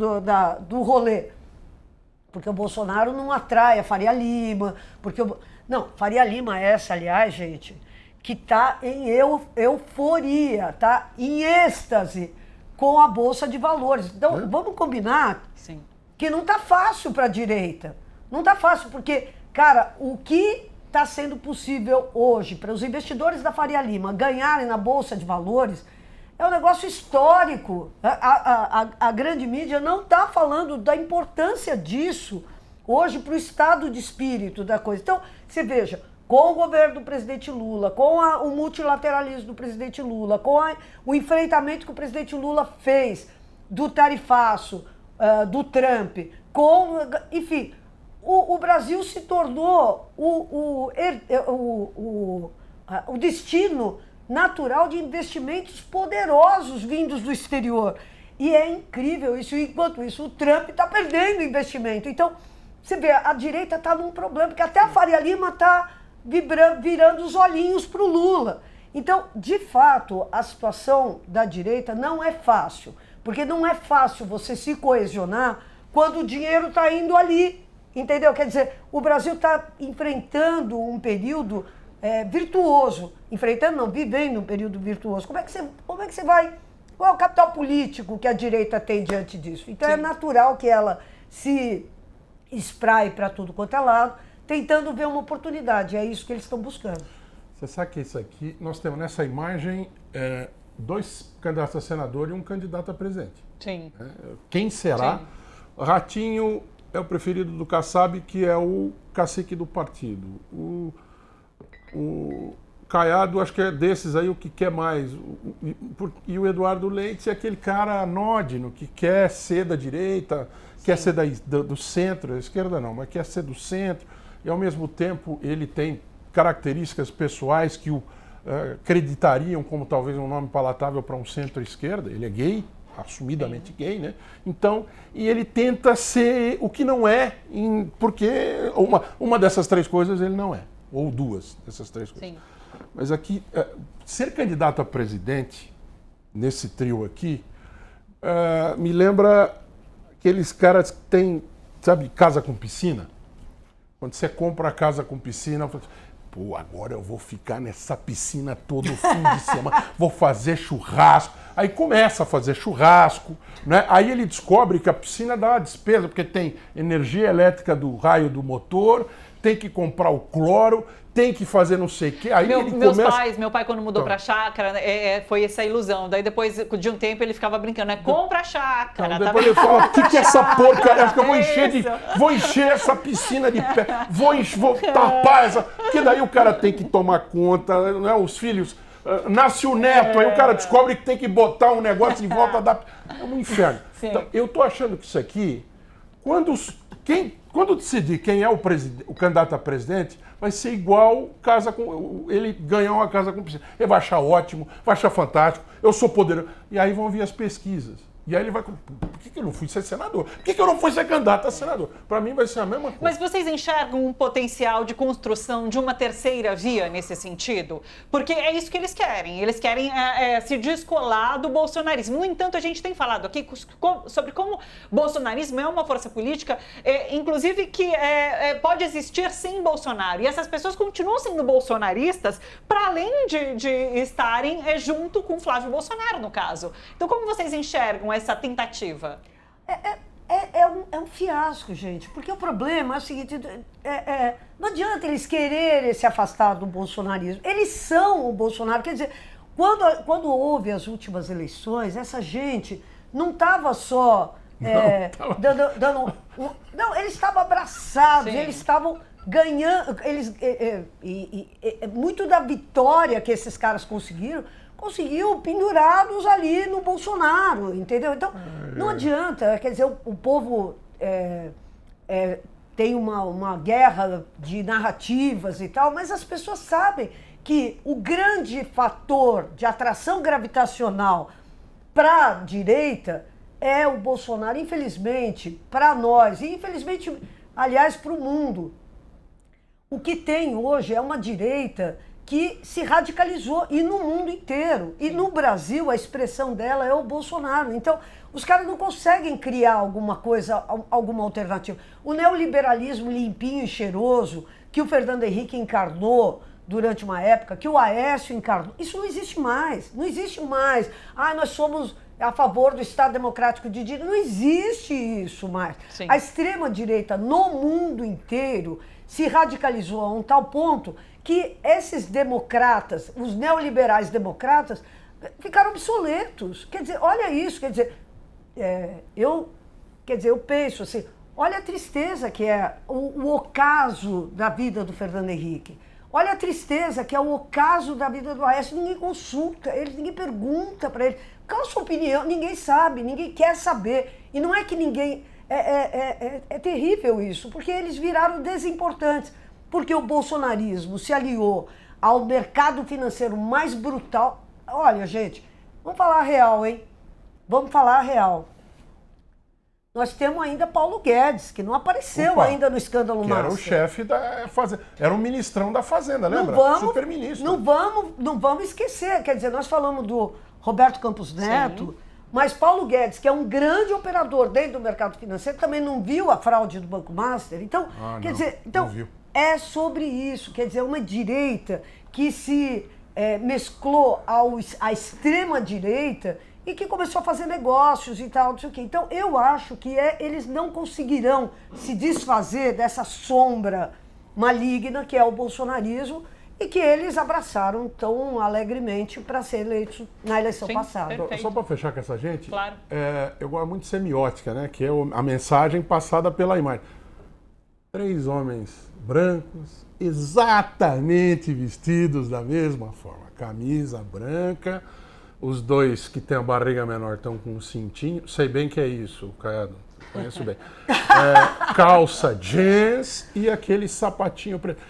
do rolê. Porque o Bolsonaro não atrai a Faria Lima, não, Faria Lima é essa, aliás, gente, que está em euforia, está em êxtase com a Bolsa de Valores. Então, vamos combinar Sim. que não está fácil para a direita. Não está fácil, porque, cara, o que está sendo possível hoje para os investidores da Faria Lima ganharem na Bolsa de Valores é um negócio histórico. A grande mídia não está falando da importância disso hoje para o estado de espírito da coisa. Então, você veja, com o governo do presidente Lula, com o multilateralismo do presidente Lula, com o enfrentamento que o presidente Lula fez do tarifaço, do Trump, enfim, o Brasil se tornou o destino natural de investimentos poderosos vindos do exterior. E é incrível isso. Enquanto isso, o Trump está perdendo investimento. Então, você vê, a direita está num problema, porque até a Faria Lima está virando os olhinhos para o Lula. Então, de fato, a situação da direita não é fácil, porque não é fácil você se coesionar quando o dinheiro está indo ali, entendeu? Quer dizer, o Brasil está enfrentando um período virtuoso, vivendo um período virtuoso. Como é que você vai... Qual é o capital político que a direita tem diante disso? Então, Sim. É natural que ela se espraie para tudo quanto é lado, tentando ver uma oportunidade. É isso que eles estão buscando. Você sabe que isso aqui, nós temos nessa imagem 2 candidatos a senador e um candidato a presidente. Sim. Quem será? Sim. Ratinho é o preferido do Kassab, que é o cacique do partido. O Caiado, acho que é desses aí o que quer mais. E o Eduardo Leite é aquele cara anódino, que quer ser da direita, Sim. quer ser do centro, da esquerda não, mas quer ser do centro. E ao mesmo tempo ele tem características pessoais que o acreditariam como talvez um nome palatável para um centro-esquerda. Ele é gay, assumidamente gay, né? Então, e ele tenta ser o que não é, porque uma dessas 3 coisas ele não é, ou 2 dessas 3 coisas. Sim. Mas aqui, ser candidato a presidente, nesse trio aqui, me lembra aqueles caras que têm, sabe, casa com piscina? Quando você compra a casa com piscina, pô, agora eu vou ficar nessa piscina todo fim de semana, vou fazer churrasco. Aí começa a fazer churrasco, né? Aí ele descobre que a piscina dá uma despesa, porque tem energia elétrica do raio do motor, tem que comprar o cloro, tem que fazer não sei o quê. Aí Meu pai quando mudou pra chácara, foi essa ilusão. Daí depois de um tempo ele ficava brincando, compra a chácara. Então, depois ele fala, o que é essa porcaria? Acho que eu vou encher essa piscina de pé, vou tapar essa... Porque daí o cara tem que tomar conta, né? Os filhos... Nasce o neto, aí o cara descobre que tem que botar um negócio em volta da... É um inferno. Então, eu tô achando que isso aqui, quando decidir quem é o candidato a presidente, vai ser igual ele ganhar uma casa com piscina. Ele vai achar ótimo, vai achar fantástico, eu sou poderoso. E aí vão vir as pesquisas. E aí ele vai... Por que eu não fui ser senador? Por que eu não fui ser candidato a senador? Para mim vai ser a mesma coisa. Mas vocês enxergam um potencial de construção de uma terceira via nesse sentido? Porque é isso que eles querem. Eles querem se descolar do bolsonarismo. No entanto, a gente tem falado aqui sobre como bolsonarismo é uma força política, inclusive que pode existir sem Bolsonaro. E essas pessoas continuam sendo bolsonaristas para além de estarem junto com Flávio Bolsonaro, no caso. Então, como vocês enxergam essa tentativa? É um fiasco, gente, porque o problema é o seguinte, não adianta eles quererem se afastar do bolsonarismo, eles são o Bolsonaro, quer dizer, quando houve as últimas eleições, essa gente não estava só não, eles estavam abraçados, Sim. Eles estavam ganhando, muito da vitória que esses caras conseguiu pendurados ali no Bolsonaro, entendeu? Então, não adianta, quer dizer, o povo tem uma guerra de narrativas e tal, mas as pessoas sabem que o grande fator de atração gravitacional para a direita é o Bolsonaro, infelizmente, para nós, e infelizmente, aliás, para o mundo. O que tem hoje é uma direita que se radicalizou, e no mundo inteiro. E no Brasil, a expressão dela é o Bolsonaro. Então, os caras não conseguem criar alguma coisa, alguma alternativa. O neoliberalismo limpinho e cheiroso, que o Fernando Henrique encarnou durante uma época, que o Aécio encarnou, isso não existe mais. Não existe mais. Ah, nós somos a favor do Estado Democrático de Direito. Não existe isso mais. Sim. A extrema-direita no mundo inteiro se radicalizou a um tal ponto que esses democratas, os neoliberais democratas, ficaram obsoletos. Quer dizer, olha isso, quer dizer, eu penso assim, olha a tristeza que é o ocaso da vida do Fernando Henrique. Olha a tristeza que é o ocaso da vida do Aécio. Ninguém consulta ele, ninguém pergunta para ele. Qual a sua opinião? Ninguém sabe, ninguém quer saber. E não é que ninguém... É terrível isso, porque eles viraram desimportantes. Porque o bolsonarismo se aliou ao mercado financeiro mais brutal. Olha, gente, vamos falar a real, hein? Vamos falar a real. Nós temos ainda Paulo Guedes, que não apareceu ainda no escândalo que Massa. era o chefe da Fazenda. Era o ministrão da Fazenda, lembra? Superministro. Não vamos esquecer. Quer dizer, nós falamos do Roberto Campos Neto, mas Paulo Guedes, que é um grande operador dentro do mercado financeiro, também não viu a fraude do Banco Master. Então, é sobre isso. Quer dizer, uma direita que se mesclou à extrema-direita e que começou a fazer negócios e tal, não sei o quê. Então, eu acho que eles não conseguirão se desfazer dessa sombra maligna que é o bolsonarismo e que eles abraçaram tão alegremente para ser eleitos na eleição passada. Perfeito. Só para fechar com essa gente, Claro. Eu gosto muito de semiótica, né? Que é a mensagem passada pela imagem. 3 homens brancos, exatamente vestidos da mesma forma. Camisa branca, os 2 que têm a barriga menor estão com um cintinho. Sei bem que é isso, Caiado. Conheço bem. Calça jeans e aquele sapatinho preto.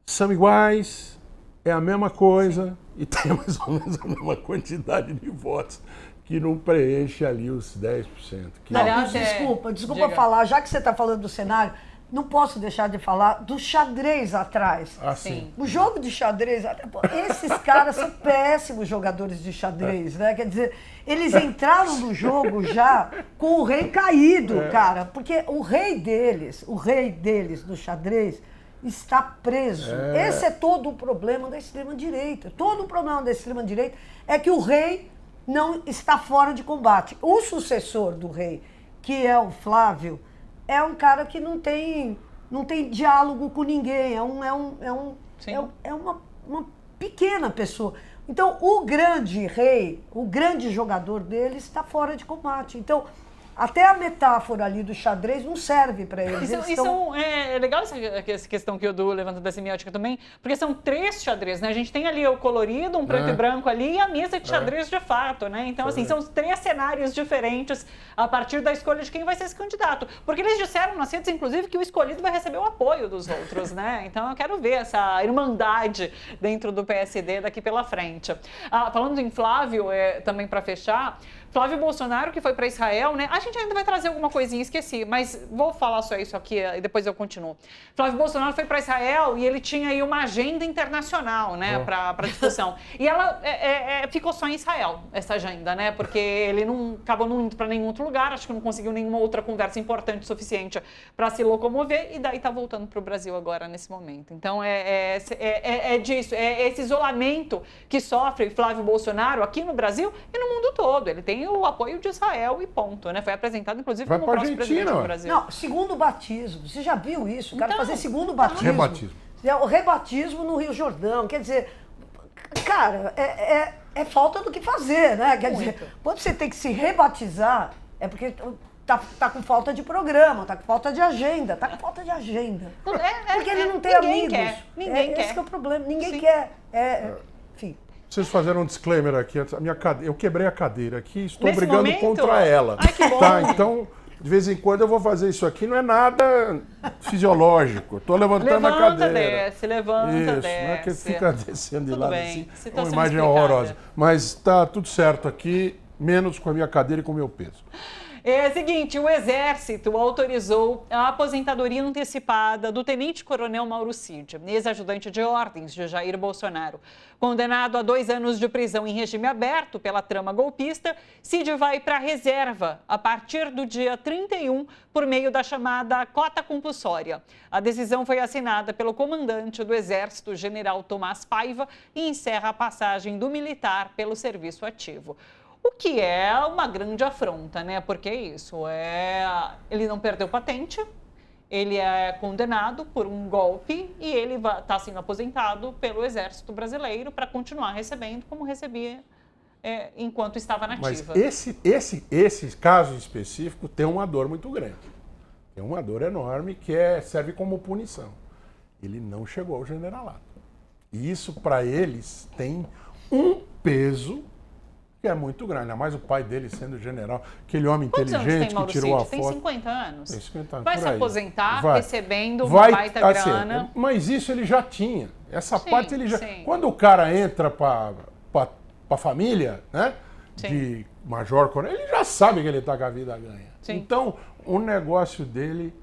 São iguais, é a mesma coisa e tem mais ou menos a mesma quantidade de votos que não preenche ali os 10%. Que Aliás, Desculpa falar, já que você está falando do cenário, não posso deixar de falar do xadrez atrás. sim. O jogo de xadrez, esses caras são péssimos jogadores de xadrez, né? Quer dizer, eles entraram no jogo já com o rei caído, cara, porque o rei deles do xadrez está preso. Esse é todo o problema da extrema-direita. Todo o problema da extrema-direita é que o rei não está fora de combate. O sucessor do rei, que é o Flávio, é um cara que não tem diálogo com ninguém, é uma pequena pessoa. Então, o grande rei, o grande jogador dele está fora de combate. Então, até a metáfora ali do xadrez não serve para eles. É legal essa questão que o Du levanta da semiótica também, porque são 3 xadrez, né? A gente tem ali o colorido, um preto e branco ali, e a mesa de xadrez de fato, né? Então, assim, são 3 cenários diferentes a partir da escolha de quem vai ser esse candidato. Porque eles disseram nas redes, inclusive, que o escolhido vai receber o apoio dos outros, né? Então, eu quero ver essa irmandade dentro do PSD daqui pela frente. Falando em Flávio, também para fechar, Flávio Bolsonaro, que foi para Israel, né? A gente ainda vai trazer alguma coisinha, esqueci, mas vou falar só isso aqui e depois eu continuo. Flávio Bolsonaro foi para Israel e ele tinha aí uma agenda internacional, né, para discussão. E ela ficou só em Israel, essa agenda, né? Porque ele acabou não indo para nenhum outro lugar, acho que não conseguiu nenhuma outra conversa importante o suficiente para se locomover e daí tá voltando para o Brasil agora, nesse momento. Então, disso, esse isolamento que sofre Flávio Bolsonaro aqui no Brasil e no mundo todo. Ele tem o apoio de Israel e ponto, né? Foi apresentado, inclusive, como o próximo presidente do Brasil. Não, segundo batismo. Você já viu isso? O cara fazer segundo batismo. Rebatismo. O rebatismo no Rio Jordão. Quer dizer, cara, é falta do que fazer, né? Quer dizer, quando você tem que se rebatizar, é porque tá com falta de programa, tá com falta de agenda, porque ele não tem amigos. Ninguém quer. Esse que é o problema. Ninguém quer. Enfim. Preciso fazer um disclaimer aqui. Eu quebrei a cadeira aqui, estou Nesse brigando momento? contra ela. Ai, que bom. Tá, então, de vez em quando eu vou fazer isso aqui. Não é nada fisiológico. Estou levantando a cadeira. Levanta, isso, desce. não é que fica descendo de Tudo lado bem. assim. É Situação uma imagem explicada. horrorosa. Mas está tudo certo aqui, menos com a minha cadeira e com o meu peso. É o seguinte, o Exército autorizou a aposentadoria antecipada do tenente-coronel Mauro Cid, ex-ajudante de ordens de Jair Bolsonaro. Condenado a 2 anos de prisão em regime aberto pela trama golpista, Cid vai para a reserva a partir do dia 31 por meio da chamada cota compulsória. A decisão foi assinada pelo comandante do Exército, general Tomás Paiva, e encerra a passagem do militar pelo serviço ativo. O que é uma grande afronta, né? Porque é isso, ele não perdeu patente, ele é condenado por um golpe e ele está sendo aposentado pelo Exército Brasileiro para continuar recebendo como recebia enquanto estava na ativa. Mas esse caso específico tem uma dor muito grande. Tem uma dor enorme que serve como punição. Ele não chegou ao generalato. E isso, para eles, tem um peso que é muito grande, ainda mais o pai dele sendo general, aquele homem inteligente que tirou a foto. Tem 50 anos. Tem 50 anos. Vai se aposentar recebendo uma baita grana. Mas isso ele já tinha. Essa parte ele já. Sim. Quando o cara entra para a família, né? Sim. De major coronel, ele já sabe que ele está com a vida ganha. Sim. Então, o negócio dele.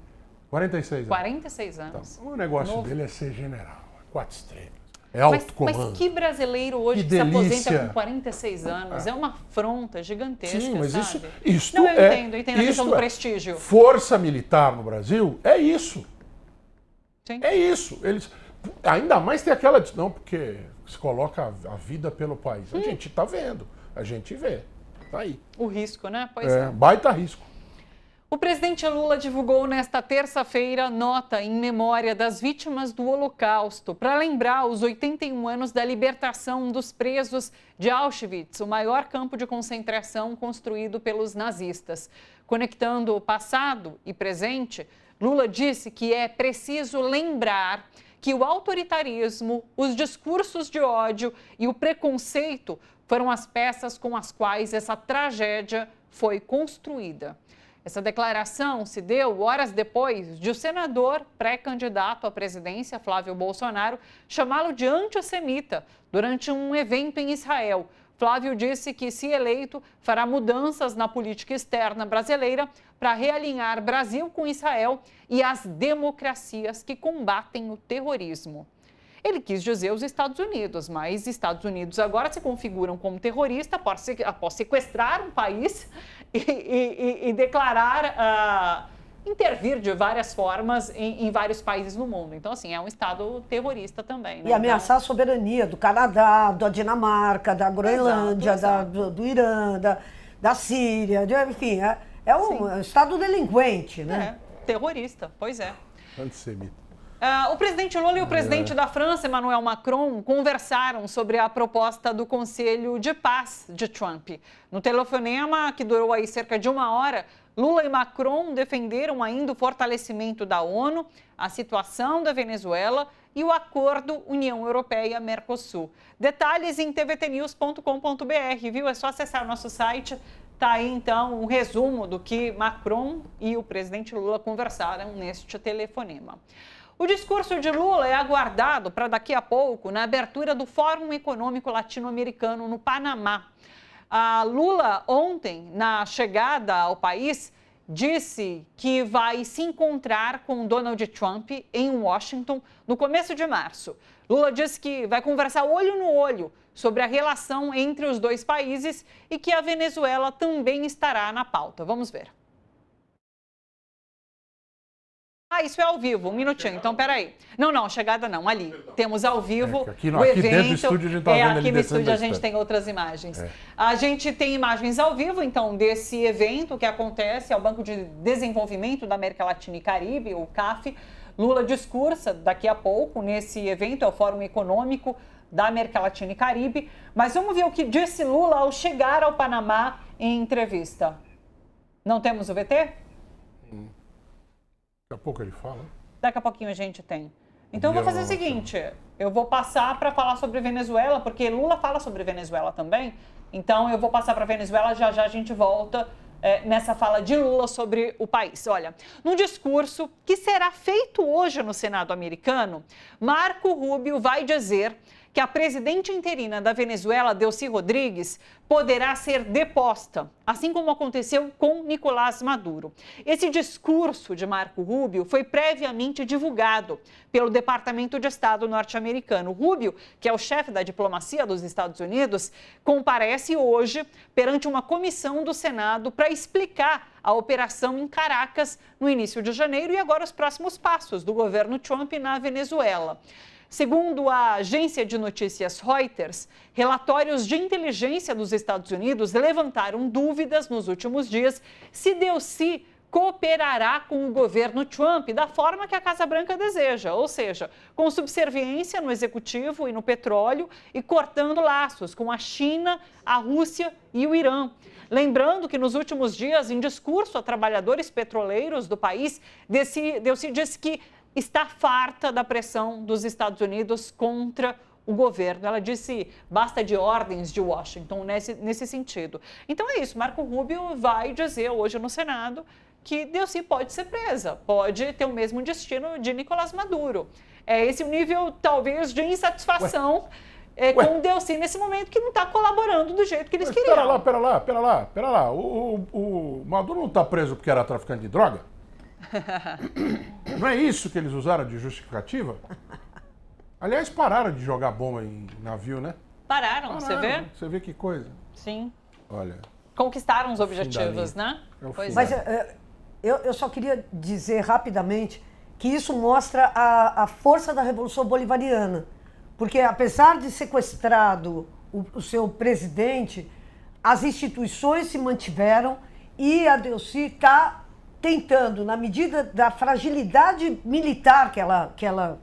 46 anos. 46 anos. Então, o negócio dele é ser general. 4 estrelas. É alto comando. Mas que brasileiro hoje que se aposenta com 46 anos? É uma afronta gigantesca, sim, mas sabe? Isso não, eu entendo a questão do prestígio. Força militar no Brasil é isso. Sim. É isso. Eles, ainda mais tem aquela... Não, porque se coloca a vida pelo país. A gente está vendo. A gente vê. Tá aí. O risco, né? Pois é. Baita risco. O presidente Lula divulgou nesta terça-feira nota em memória das vítimas do Holocausto para lembrar os 81 anos da libertação dos presos de Auschwitz, o maior campo de concentração construído pelos nazistas. Conectando o passado e presente, Lula disse que é preciso lembrar que o autoritarismo, os discursos de ódio e o preconceito foram as peças com as quais essa tragédia foi construída. Essa declaração se deu horas depois de o senador pré-candidato à presidência, Flávio Bolsonaro, chamá-lo de antissemita durante um evento em Israel. Flávio disse que, se eleito, fará mudanças na política externa brasileira para realinhar Brasil com Israel e as democracias que combatem o terrorismo. Ele quis dizer os Estados Unidos, mas Estados Unidos agora se configuram como terrorista após sequestrar um país e declarar intervir de várias formas em vários países no mundo. Então, assim, é um Estado terrorista também. Né? E ameaçar a soberania do Canadá, da Dinamarca, da Groenlândia, do Irã, da Síria, enfim, é um Estado delinquente, né? Terrorista, pois é. Antissemita. O presidente Lula e o presidente da França, Emmanuel Macron, conversaram sobre a proposta do Conselho de Paz de Trump. No telefonema, que durou aí cerca de 1 hora, Lula e Macron defenderam ainda o fortalecimento da ONU, a situação da Venezuela e o acordo União Europeia-Mercosul. Detalhes em tvtnews.com.br, viu? É só acessar o nosso site. Está aí, então, um resumo do que Macron e o presidente Lula conversaram neste telefonema. O discurso de Lula é aguardado para daqui a pouco na abertura do Fórum Econômico Latino-Americano no Panamá. Lula, ontem, na chegada ao país, disse que vai se encontrar com Donald Trump em Washington no começo de março. Lula disse que vai conversar olho no olho sobre a relação entre os dois países e que a Venezuela também estará na pauta. Vamos ver. Isso é ao vivo, um minutinho, então peraí. Não, chegada não, ali. Temos ao vivo o evento. Aqui dentro do estúdio a gente tá vendo aqui no estúdio a gente tem outras imagens. A gente tem imagens ao vivo, então, desse evento que acontece ao Banco de Desenvolvimento da América Latina e Caribe, o CAF. Lula discursa daqui a pouco nesse evento, é o Fórum Econômico da América Latina e Caribe. Mas vamos ver o que disse Lula ao chegar ao Panamá em entrevista. Não temos o VT? Daqui a pouco ele fala. Daqui a pouquinho a gente tem. Então eu vou fazer o seguinte, eu vou passar para falar sobre Venezuela, porque Lula fala sobre Venezuela também. Então eu vou passar para Venezuela, já a gente volta nessa fala de Lula sobre o país. Olha, num discurso que será feito hoje no Senado americano, Marco Rubio vai dizer que a presidente interina da Venezuela, Delcy Rodrigues, poderá ser deposta, assim como aconteceu com Nicolás Maduro. Esse discurso de Marco Rubio foi previamente divulgado pelo Departamento de Estado norte-americano. Rubio, que é o chefe da diplomacia dos Estados Unidos, comparece hoje perante uma comissão do Senado para explicar a operação em Caracas no início de janeiro e agora os próximos passos do governo Trump na Venezuela. Segundo a agência de notícias Reuters, relatórios de inteligência dos Estados Unidos levantaram dúvidas nos últimos dias se Delcy cooperará com o governo Trump da forma que a Casa Branca deseja, ou seja, com subserviência no executivo e no petróleo e cortando laços com a China, a Rússia e o Irã. Lembrando que nos últimos dias, em discurso a trabalhadores petroleiros do país, Delcy disse que está farta da pressão dos Estados Unidos contra o governo. Ela disse, basta de ordens de Washington nesse sentido. Então é isso, Marco Rubio vai dizer hoje no Senado que Delcy pode ser presa, pode ter o mesmo destino de Nicolás Maduro. É esse o nível, talvez, de insatisfação com Delcy nesse momento, que não está colaborando do jeito que eles queriam. Pera lá. O Maduro não está preso porque era traficante de droga? Não é isso que eles usaram de justificativa? Aliás, pararam de jogar bomba em navio, né? Pararam, você vê? Você vê que coisa. Sim. Olha. Conquistaram os objetivos, né? Mas eu só queria dizer rapidamente que isso mostra a força da Revolução Bolivariana. Porque apesar de sequestrado o seu presidente, as instituições se mantiveram e a Delcy está tentando, na medida da fragilidade militar que ela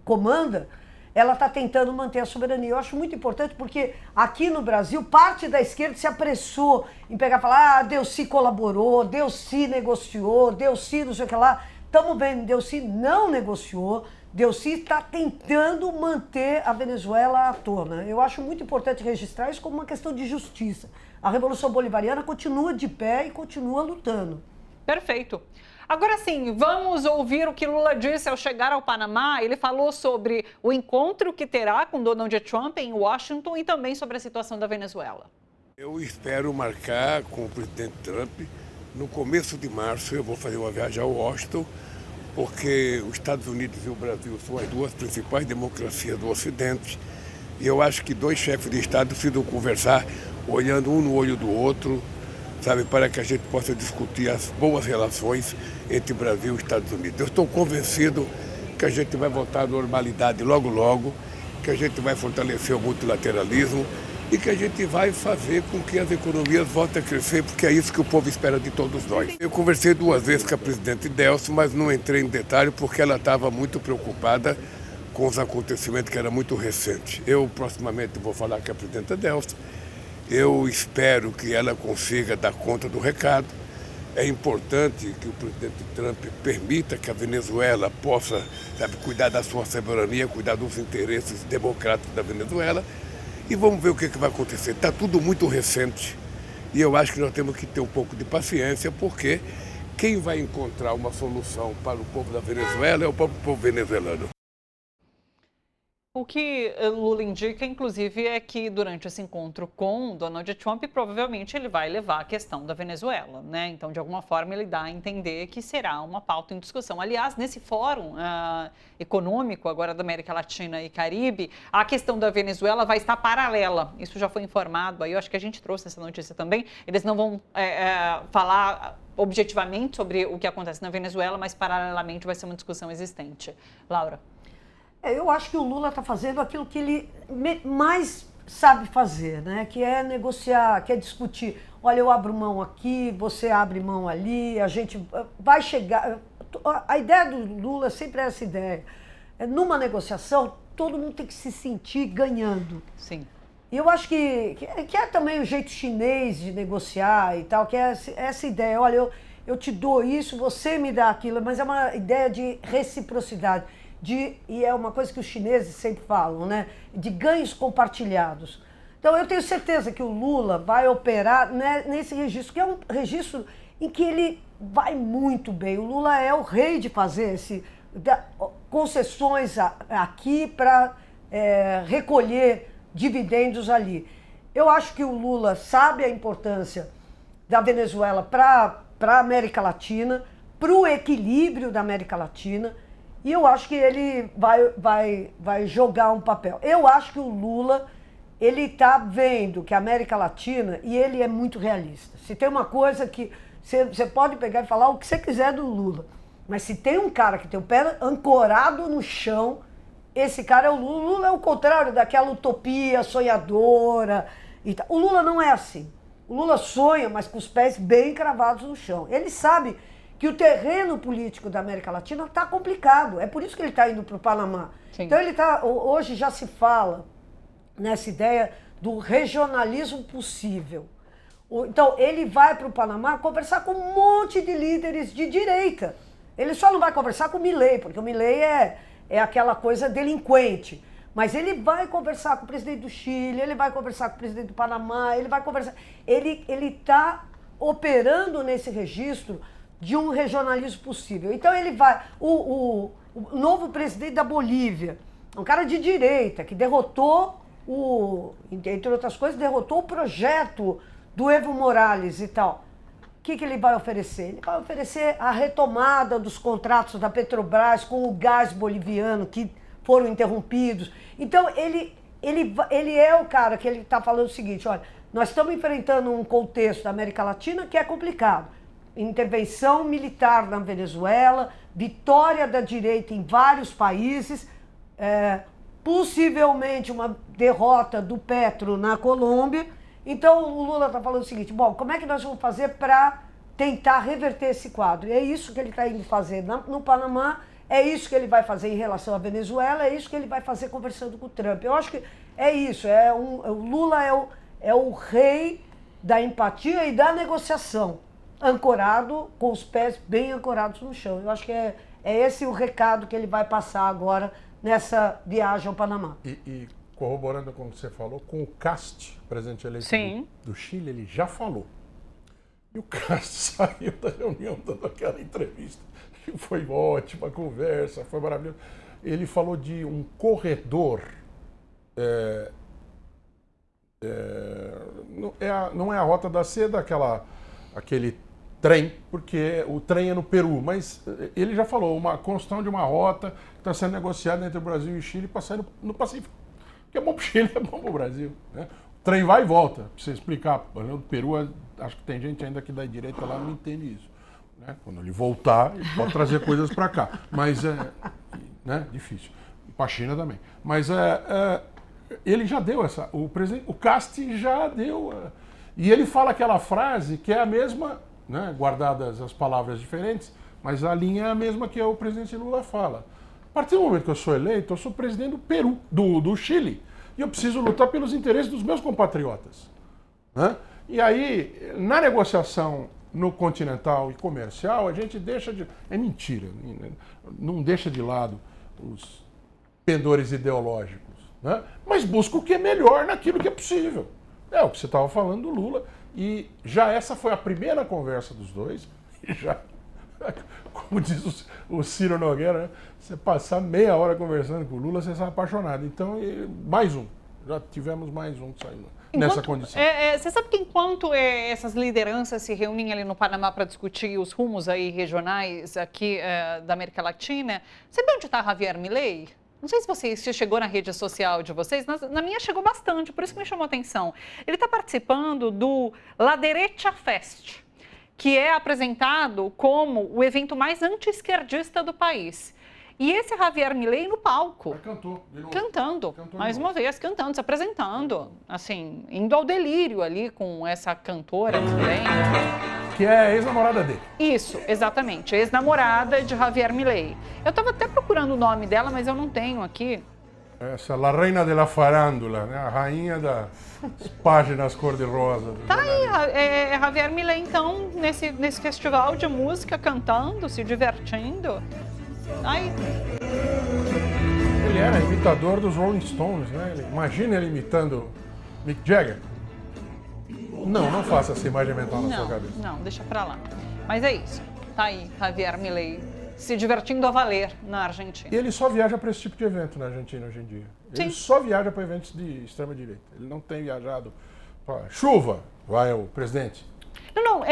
comanda, ela está tentando manter a soberania. Eu acho muito importante porque aqui no Brasil, parte da esquerda se apressou em pegar e falar, Delcy colaborou, Delcy negociou, Delcy não sei o que lá. Estamos vendo, Delcy não negociou, Delcy está tentando manter a Venezuela à tona. Eu acho muito importante registrar isso como uma questão de justiça. A Revolução Bolivariana continua de pé e continua lutando. Perfeito. Agora sim, vamos ouvir o que Lula disse ao chegar ao Panamá. Ele falou sobre o encontro que terá com Donald Trump em Washington e também sobre a situação da Venezuela. Eu espero marcar com o presidente Trump. No começo de março eu vou fazer uma viagem a Washington, porque os Estados Unidos e o Brasil são as duas principais democracias do Ocidente. E eu acho que dois chefes de Estado precisam conversar olhando um no olho do outro, sabe, para que a gente possa discutir as boas relações entre Brasil e Estados Unidos. Eu estou convencido que a gente vai voltar à normalidade logo, logo, que a gente vai fortalecer o multilateralismo e que a gente vai fazer com que as economias voltem a crescer, porque é isso que o povo espera de todos nós. Eu conversei 2 vezes com a presidente Delcy, mas não entrei em detalhe porque ela estava muito preocupada com os acontecimentos que eram muito recentes. Eu proximamente vou falar com a presidenta Delcy. Eu espero que ela consiga dar conta do recado. É importante que o presidente Trump permita que a Venezuela possa, sabe, cuidar da sua soberania, cuidar dos interesses democráticos da Venezuela. E vamos ver o que vai acontecer. Está tudo muito recente e eu acho que nós temos que ter um pouco de paciência, porque quem vai encontrar uma solução para o povo da Venezuela é o próprio povo venezuelano. O que Lula indica, inclusive, é que durante esse encontro com Donald Trump, provavelmente ele vai levar a questão da Venezuela, né? Então, de alguma forma, ele dá a entender que será uma pauta em discussão. Aliás, nesse fórum econômico agora da América Latina e Caribe, a questão da Venezuela vai estar paralela. Isso já foi informado, aí eu acho que a gente trouxe essa notícia também. Eles não vão falar objetivamente sobre o que acontece na Venezuela, mas paralelamente vai ser uma discussão existente. Laura? Eu acho que o Lula está fazendo aquilo que ele mais sabe fazer, né? Que é negociar, que é discutir. Olha, eu abro mão aqui, você abre mão ali, a gente vai chegar... A ideia do Lula sempre é essa ideia. Numa negociação, todo mundo tem que se sentir ganhando. Sim. E eu acho que é também o jeito chinês de negociar e tal, que é essa ideia. Olha, eu te dou isso, você me dá aquilo, mas é uma ideia de reciprocidade. E é uma coisa que os chineses sempre falam, né? De ganhos compartilhados. Então, eu tenho certeza que o Lula vai operar nesse registro, que é um registro em que ele vai muito bem. O Lula é o rei de fazer concessões aqui para recolher dividendos ali. Eu acho que o Lula sabe a importância da Venezuela para a América Latina, para o equilíbrio da América Latina, e eu acho que ele vai jogar um papel. Eu acho que o Lula, ele está vendo que a América Latina, e ele é muito realista. Se tem uma coisa que você pode pegar e falar o que você quiser do Lula, mas se tem um cara que tem o pé ancorado no chão, esse cara é o Lula. O Lula é o contrário daquela utopia sonhadora. E tal. O Lula não é assim. O Lula sonha, mas com os pés bem cravados no chão. Ele sabe que o terreno político da América Latina está complicado. É por isso que ele está indo para o Panamá. Sim. Então hoje já se fala nessa ideia do regionalismo possível. Então ele vai para o Panamá conversar com um monte de líderes de direita. Ele só não vai conversar com o Milei, porque o Milei é aquela coisa delinquente. Mas ele vai conversar com o presidente do Chile, ele vai conversar com o presidente do Panamá, ele vai conversar... Ele está operando nesse registro de um regionalismo possível. Então ele vai... O novo presidente da Bolívia, um cara de direita, que derrotou entre outras coisas, derrotou o projeto do Evo Morales e tal. O que ele vai oferecer? Ele vai oferecer a retomada dos contratos da Petrobras com o gás boliviano, que foram interrompidos. Então, ele é o cara que ele está falando o seguinte, olha, nós estamos enfrentando um contexto da América Latina que é complicado. Intervenção militar na Venezuela, vitória da direita em vários países, possivelmente uma derrota do Petro na Colômbia. Então, o Lula está falando o seguinte, bom, como é que nós vamos fazer para tentar reverter esse quadro? E é isso que ele está indo fazer no Panamá, é isso que ele vai fazer em relação à Venezuela, é isso que ele vai fazer conversando com o Trump. Eu acho que é isso, o Lula é o rei da empatia e da negociação, ancorado, com os pés bem ancorados no chão. Eu acho que é esse o recado que ele vai passar agora nessa viagem ao Panamá. E corroborando com o que você falou, com o Cast, presidente eleito do Chile, ele já falou. E o Cast saiu da reunião dando aquela entrevista. Foi ótima a conversa, foi maravilhoso. Ele falou de um corredor. Não é a Rota da Seda, aquele trem, porque o trem é no Peru, mas ele já falou, uma construção de uma rota que está sendo negociada entre o Brasil e o Chile para sair no Pacífico. Que é bom para o Chile, é bom para o Brasil. Né? O trem vai e volta, para você explicar. O Peru, acho que tem gente ainda que da direita lá não entende isso. Né? Quando ele voltar, ele pode trazer coisas para cá. Mas difícil. Para a China também. Mas ele já deu o Casti já deu. E ele fala aquela frase que é a mesma, né, guardadas as palavras diferentes, mas a linha é a mesma que o presidente Lula fala. A partir do momento que eu sou eleito, eu sou presidente do Peru, do Chile. E eu preciso lutar pelos interesses dos meus compatriotas. Né? E aí, na negociação no continental e comercial, a gente deixa de... É mentira. Não deixa de lado os pendores ideológicos. Né? Mas busca o que é melhor naquilo que é possível. É o que você estava falando do Lula. E já essa foi a primeira conversa dos dois. E já, como diz o Ciro Nogueira, né? Você passar meia hora conversando com o Lula, você sai apaixonado. Então, mais um. Já tivemos mais um saindo nessa condição. Você sabe que enquanto essas lideranças se reúnem ali no Panamá para discutir os rumos aí regionais aqui da América Latina, sabe onde está Javier Milei? Não sei se chegou na rede social de vocês, na minha chegou bastante, por isso que me chamou a atenção. Ele está participando do La Derecha Fest, que é apresentado como o evento mais anti-esquerdista do país. E esse Javier Milei no palco. Cantou, de novo. Cantando, mais uma vez, cantando, se apresentando, assim, indo ao delírio ali com essa cantora também. Que é a ex-namorada dele. Isso, exatamente, ex-namorada de Javier Milei. Eu estava até procurando o nome dela, mas eu não tenho aqui. Essa, La Reina de la Farándula, né? A rainha das páginas cor-de-rosa. Tá aí, Javier Milei, então, nesse festival de música, cantando, se divertindo. Aí. Ele era imitador dos Rolling Stones, né? Imagina ele imitando Mick Jagger. Não faça essa imagem mental na sua cabeça. Não, deixa pra lá. Mas é isso. Tá aí, Javier Milei se divertindo a valer na Argentina. E ele só viaja para esse tipo de evento na Argentina hoje em dia. Ele só viaja para eventos de extrema-direita. Ele não tem viajado para chuva, vai o presidente. Não,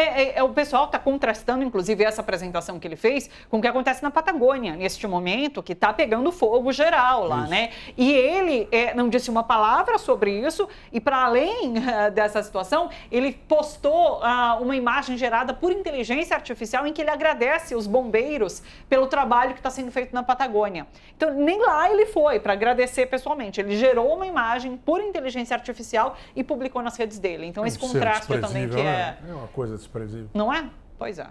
o pessoal está contrastando, inclusive, essa apresentação que ele fez com o que acontece na Patagônia, neste momento, que está pegando fogo geral lá, né? E ele não disse uma palavra sobre isso, e para além dessa situação, ele postou uma imagem gerada por inteligência artificial em que ele agradece os bombeiros pelo trabalho que está sendo feito na Patagônia. Então, nem lá ele foi para agradecer pessoalmente, ele gerou uma imagem por inteligência artificial e publicou nas redes dele. Então, esse contraste também que é uma coisa desprezível. Não é? Pois é.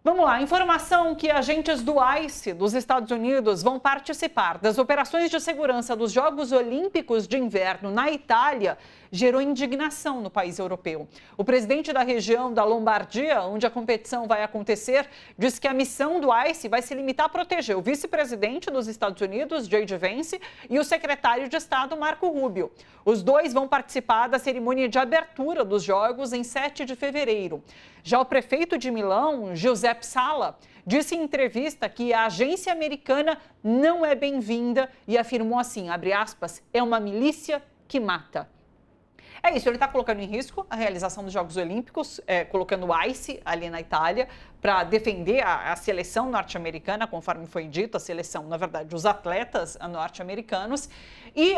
Vamos lá, informação que agentes do ICE dos Estados Unidos vão participar das operações de segurança dos Jogos Olímpicos de Inverno na Itália gerou indignação no país europeu. O presidente da região da Lombardia, onde a competição vai acontecer, diz que a missão do ICE vai se limitar a proteger o vice-presidente dos Estados Unidos, J.D. Vance, e o secretário de Estado, Marco Rubio. Os dois vão participar da cerimônia de abertura dos Jogos em 7 de fevereiro. Já o prefeito de Milão, Giuseppe Sala, disse em entrevista que a agência americana não é bem-vinda e afirmou assim, abre aspas, é uma milícia que mata. É isso, ele está colocando em risco a realização dos Jogos Olímpicos, colocando o ICE ali na Itália para defender a seleção norte-americana, conforme foi dito, a seleção, na verdade, os atletas norte-americanos. E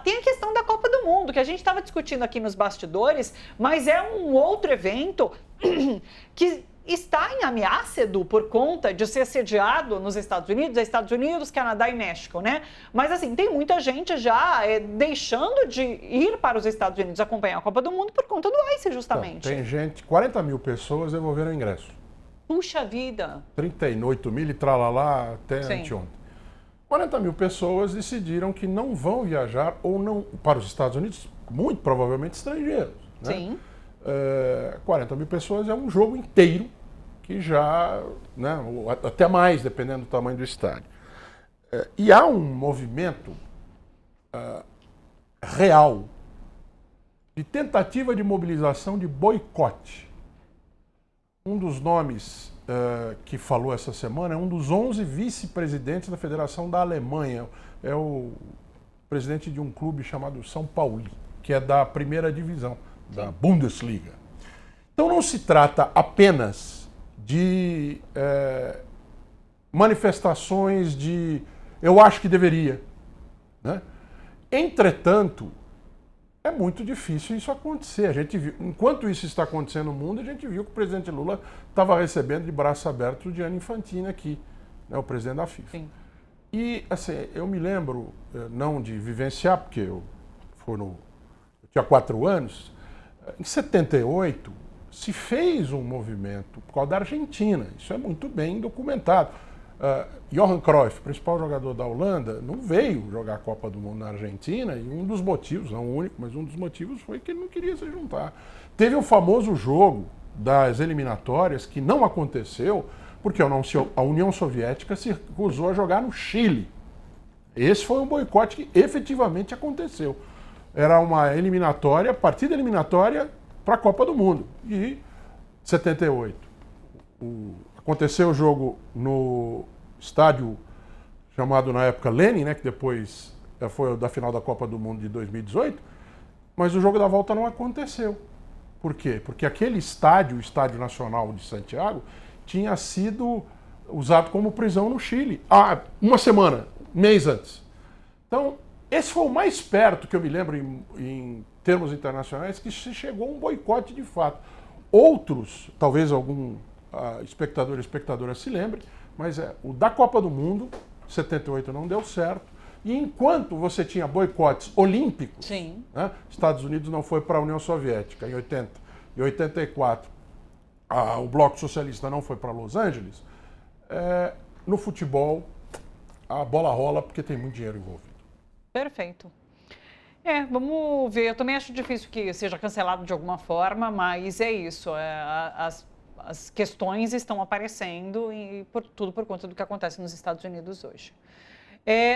tem a questão da Copa do Mundo, que a gente estava discutindo aqui nos bastidores, mas é um outro evento que está em ameaça, Edu, por conta de ser sediado nos Estados Unidos, Canadá e México, né? Mas, assim, tem muita gente já deixando de ir para os Estados Unidos acompanhar a Copa do Mundo por conta do ICE, justamente. Tem gente, 40 mil pessoas devolveram ingresso. Puxa vida! 38 mil e tralalá até anteontem. 40 mil pessoas decidiram que não vão viajar ou não para os Estados Unidos, muito provavelmente estrangeiros, né? Sim. 40 mil pessoas é um jogo inteiro, que já, né, até mais, dependendo do tamanho do estádio. E há um movimento real de tentativa de mobilização de boicote. Um dos nomes que falou essa semana é um dos 11 vice-presidentes da Federação da Alemanha. É o presidente de um clube chamado São Pauli, que é da primeira divisão da Bundesliga. Então não se trata apenas de manifestações de eu acho que deveria, né? Entretanto, é muito difícil isso acontecer. A gente viu, enquanto isso está acontecendo no mundo, a gente viu que o presidente Lula estava recebendo de braço aberto o Gianni Infantino aqui, né, o presidente da FIFA. Sim. E assim, eu me lembro, não de vivenciar, porque eu tinha 4 anos, em 78 se fez um movimento por causa da Argentina. Isso é muito bem documentado. Johan Cruyff, principal jogador da Holanda, não veio jogar a Copa do Mundo na Argentina, e um dos motivos, não o único, mas um dos motivos foi que ele não queria se juntar. Teve o famoso jogo das eliminatórias, que não aconteceu, porque a União Soviética se recusou a jogar no Chile. Esse foi um boicote que efetivamente aconteceu. Era uma eliminatória, partida eliminatória para a Copa do Mundo. E 78. Aconteceu o jogo no estádio chamado na época Lenin, né, que depois foi da final da Copa do Mundo de 2018, mas o jogo da volta não aconteceu. Por quê? Porque aquele estádio, o Estádio Nacional de Santiago, tinha sido usado como prisão no Chile há uma semana, mês antes. Então, esse foi o mais perto que eu me lembro em termos internacionais que se chegou a um boicote de fato. Outros, talvez algum espectador e espectadora se lembre, mas o da Copa do Mundo, 78 não deu certo. E enquanto você tinha boicotes olímpicos, Sim. Né, Estados Unidos não foi para a União Soviética em 80, e 84 o Bloco Socialista não foi para Los Angeles, no futebol a bola rola porque tem muito dinheiro envolvido. Perfeito. Vamos ver. Eu também acho difícil que seja cancelado de alguma forma, mas é isso. As questões estão aparecendo e tudo por conta do que acontece nos Estados Unidos hoje.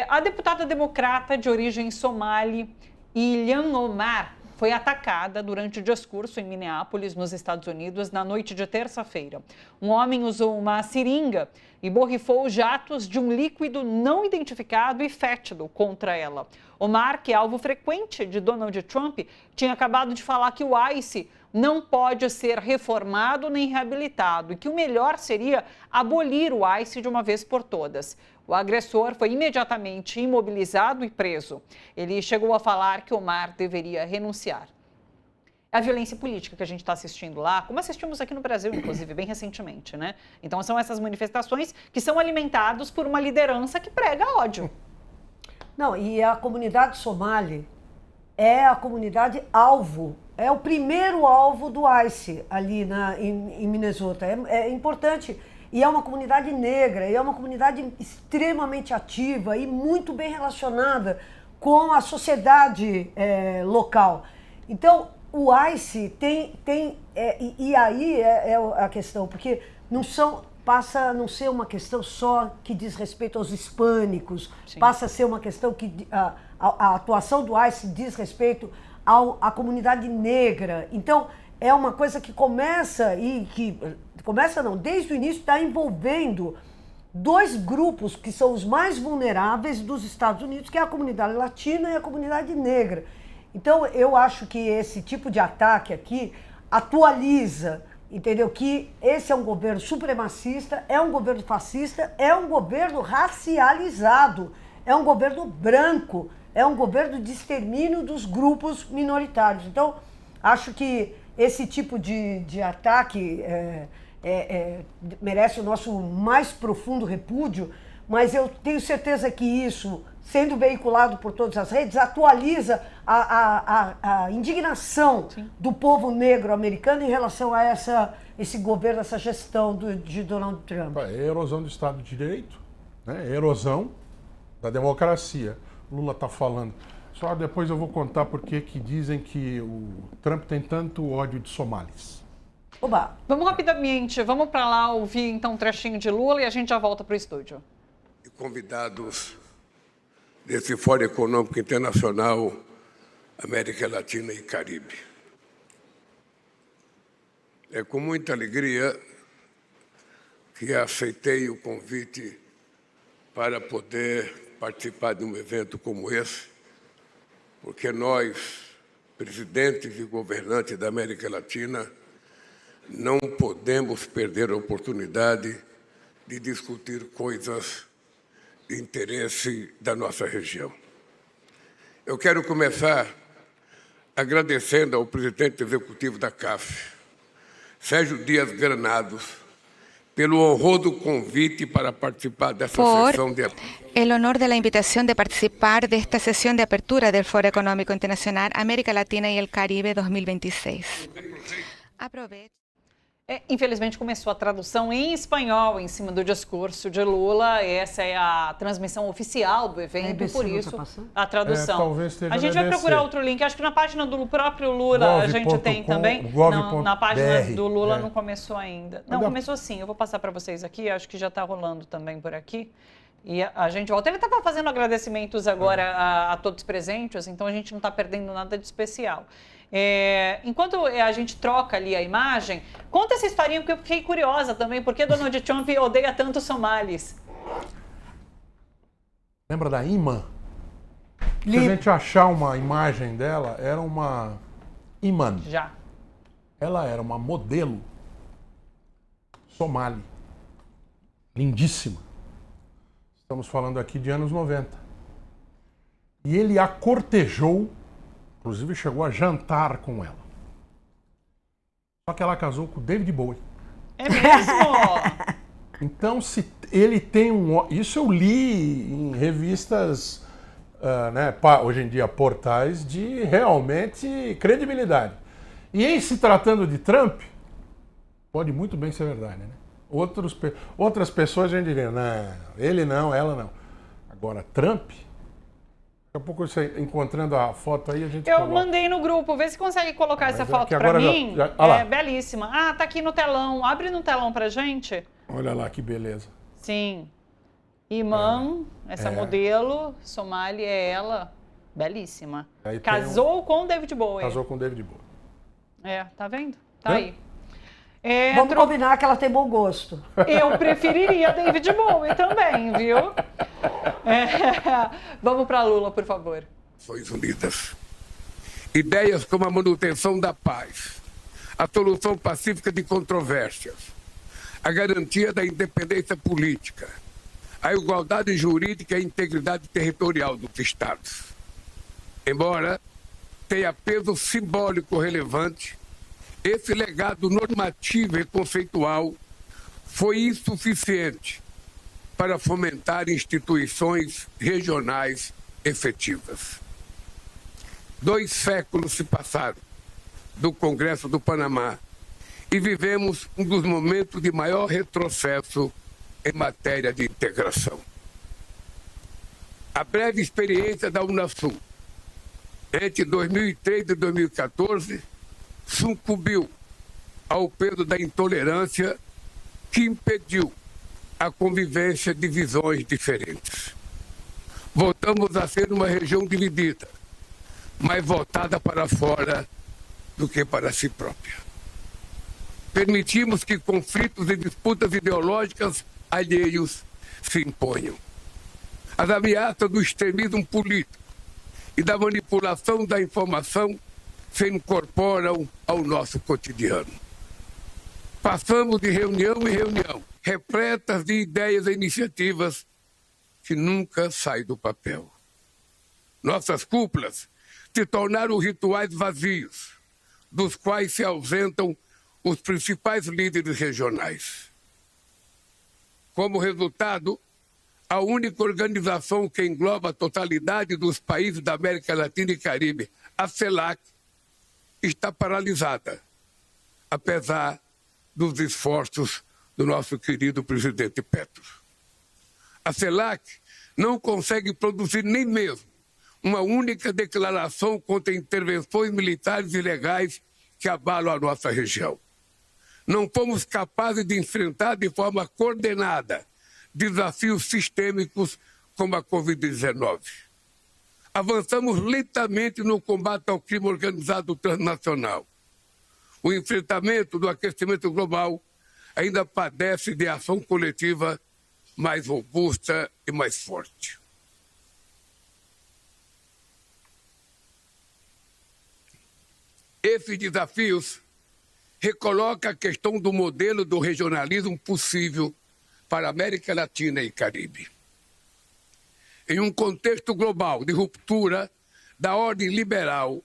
A deputada democrata de origem somali, Ilhan Omar, foi atacada durante o discurso em Minneapolis, nos Estados Unidos, na noite de terça-feira. Um homem usou uma seringa e borrifou jatos de um líquido não identificado e fétido contra ela. Omar, que é alvo frequente de Donald Trump, tinha acabado de falar que o ICE não pode ser reformado nem reabilitado e que o melhor seria abolir o ICE de uma vez por todas. O agressor foi imediatamente imobilizado e preso. Ele chegou a falar que Omar deveria renunciar. É a violência política que a gente está assistindo lá, como assistimos aqui no Brasil, inclusive, bem recentemente, né? Então, são essas manifestações que são alimentadas por uma liderança que prega ódio. Não, e a comunidade somali é a comunidade alvo, é o primeiro alvo do ICE ali em Minnesota. É importante. E é uma comunidade negra, e é uma comunidade extremamente ativa e muito bem relacionada com a sociedade local. Então, o ICE e aí é a questão, porque passa a não ser uma questão só que diz respeito aos hispânicos, sim, passa a ser uma questão que a atuação do ICE diz respeito à comunidade negra. Então, é uma coisa que desde o início está envolvendo dois grupos que são os mais vulneráveis dos Estados Unidos, que é a comunidade latina e a comunidade negra. Então, eu acho que esse tipo de ataque aqui atualiza, entendeu? Que esse é um governo supremacista, é um governo fascista, é um governo racializado, é um governo branco, é um governo de extermínio dos grupos minoritários. Então, acho que esse tipo de ataque merece o nosso mais profundo repúdio, mas eu tenho certeza que isso, sendo veiculado por todas as redes, atualiza a indignação, sim, do povo negro americano em relação a esse governo, essa gestão de Donald Trump. É erosão do Estado de Direito, né? Erosão da democracia. Lula está falando. Só depois eu vou contar por que dizem que o Trump tem tanto ódio de somalis. Oba. Vamos rapidamente, vamos para lá ouvir então um trechinho de Lula e a gente já volta para o estúdio. E convidados desse Fórum Econômico Internacional, América Latina e Caribe. É com muita alegria que aceitei o convite para poder participar de um evento como esse, porque nós, presidentes e governantes da América Latina, não podemos perder a oportunidade de discutir coisas de interesse da nossa região. Eu quero começar agradecendo ao presidente executivo da CAF, Sérgio Dias Granados, pelo honroso convite para participar dessa sessão de el honor de la invitación de participar de esta sesión de apertura del Foro Económico Internacional América Latina y el Caribe 2026. Aprovecho. Infelizmente começou a tradução em espanhol em cima do discurso de Lula. Essa é a transmissão oficial do evento, por isso a tradução. A gente vai procurar outro link. Acho que na página do próprio Lula a gente tem também. Não, na página do Lula não começou ainda. Não, começou sim. Eu vou passar para vocês aqui. Acho que já está rolando também por aqui. E a gente volta. Ele estava fazendo agradecimentos agora a todos presentes, então a gente não está perdendo nada de especial. Enquanto a gente troca ali a imagem, conta essa historinha, porque eu fiquei curiosa também, por que Donald Trump odeia tanto os somalis? Lembra da Iman? Se a gente achar uma imagem dela, era uma Iman. Já. Ela era uma modelo somali. Lindíssima. Estamos falando aqui de anos 90. E ele a cortejou, inclusive chegou a jantar com ela. Só que ela casou com o David Bowie. É mesmo? Então, se ele tem isso eu li em revistas, hoje em dia portais de realmente credibilidade. E em se tratando de Trump, pode muito bem ser verdade, né? Outras pessoas já diriam, não, ele não, ela não. Agora, Trump... Daqui a pouco você encontrando a foto aí, a gente coloca. Mandei no grupo, vê se consegue colocar essa foto para mim. É belíssima. Ah, tá aqui no telão. Abre no telão pra gente. Olha lá que beleza. Sim. Iman, essa modelo, Somali é ela. Belíssima. Aí Casou com David Bowie. Casou com David Bowie. É, tá vendo? Tá aí. Vamos combinar que ela tem bom gosto. Eu preferiria David Bowie também, viu? Vamos para Lula, por favor. Nações Unidas. Ideias como a manutenção da paz, a solução pacífica de controvérsias, a garantia da independência política, a igualdade jurídica e a integridade territorial dos Estados. Embora tenha peso simbólico relevante, esse legado normativo e conceitual foi insuficiente para fomentar instituições regionais efetivas. 2 séculos se passaram do Congresso do Panamá e vivemos um dos momentos de maior retrocesso em matéria de integração. A breve experiência da Unasul entre 2003 e 2014 sucumbiu ao peso da intolerância que impediu a convivência de visões diferentes. Voltamos a ser uma região dividida, mais voltada para fora do que para si própria. Permitimos que conflitos e disputas ideológicas alheios se imponham. As ameaças do extremismo político e da manipulação da informação se incorporam ao nosso cotidiano. Passamos de reunião em reunião, repletas de ideias e iniciativas que nunca saem do papel. Nossas cúpulas se tornaram rituais vazios, dos quais se ausentam os principais líderes regionais. Como resultado, a única organização que engloba a totalidade dos países da América Latina e Caribe, a CELAC, está paralisada, apesar dos esforços do nosso querido presidente Petro. A CELAC não consegue produzir nem mesmo uma única declaração contra intervenções militares ilegais que abalam a nossa região. Não fomos capazes de enfrentar de forma coordenada desafios sistêmicos como a Covid-19. Avançamos lentamente no combate ao crime organizado transnacional. O enfrentamento do aquecimento global ainda padece de ação coletiva mais robusta e mais forte. Esses desafios recolocam a questão do modelo do regionalismo possível para a América Latina e Caribe. Em um contexto global de ruptura da ordem liberal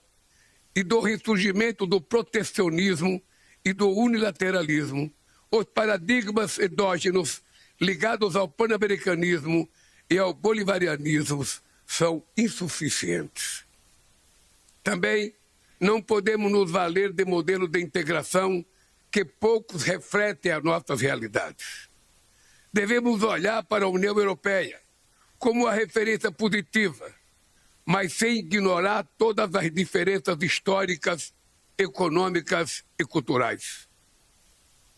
e do ressurgimento do protecionismo e do unilateralismo, os paradigmas endógenos ligados ao pan-americanismo e ao bolivarianismo são insuficientes. Também não podemos nos valer de modelo de integração que poucos refletem as nossas realidades. Devemos olhar para a União Europeia como uma referência positiva, mas sem ignorar todas as diferenças históricas, econômicas e culturais.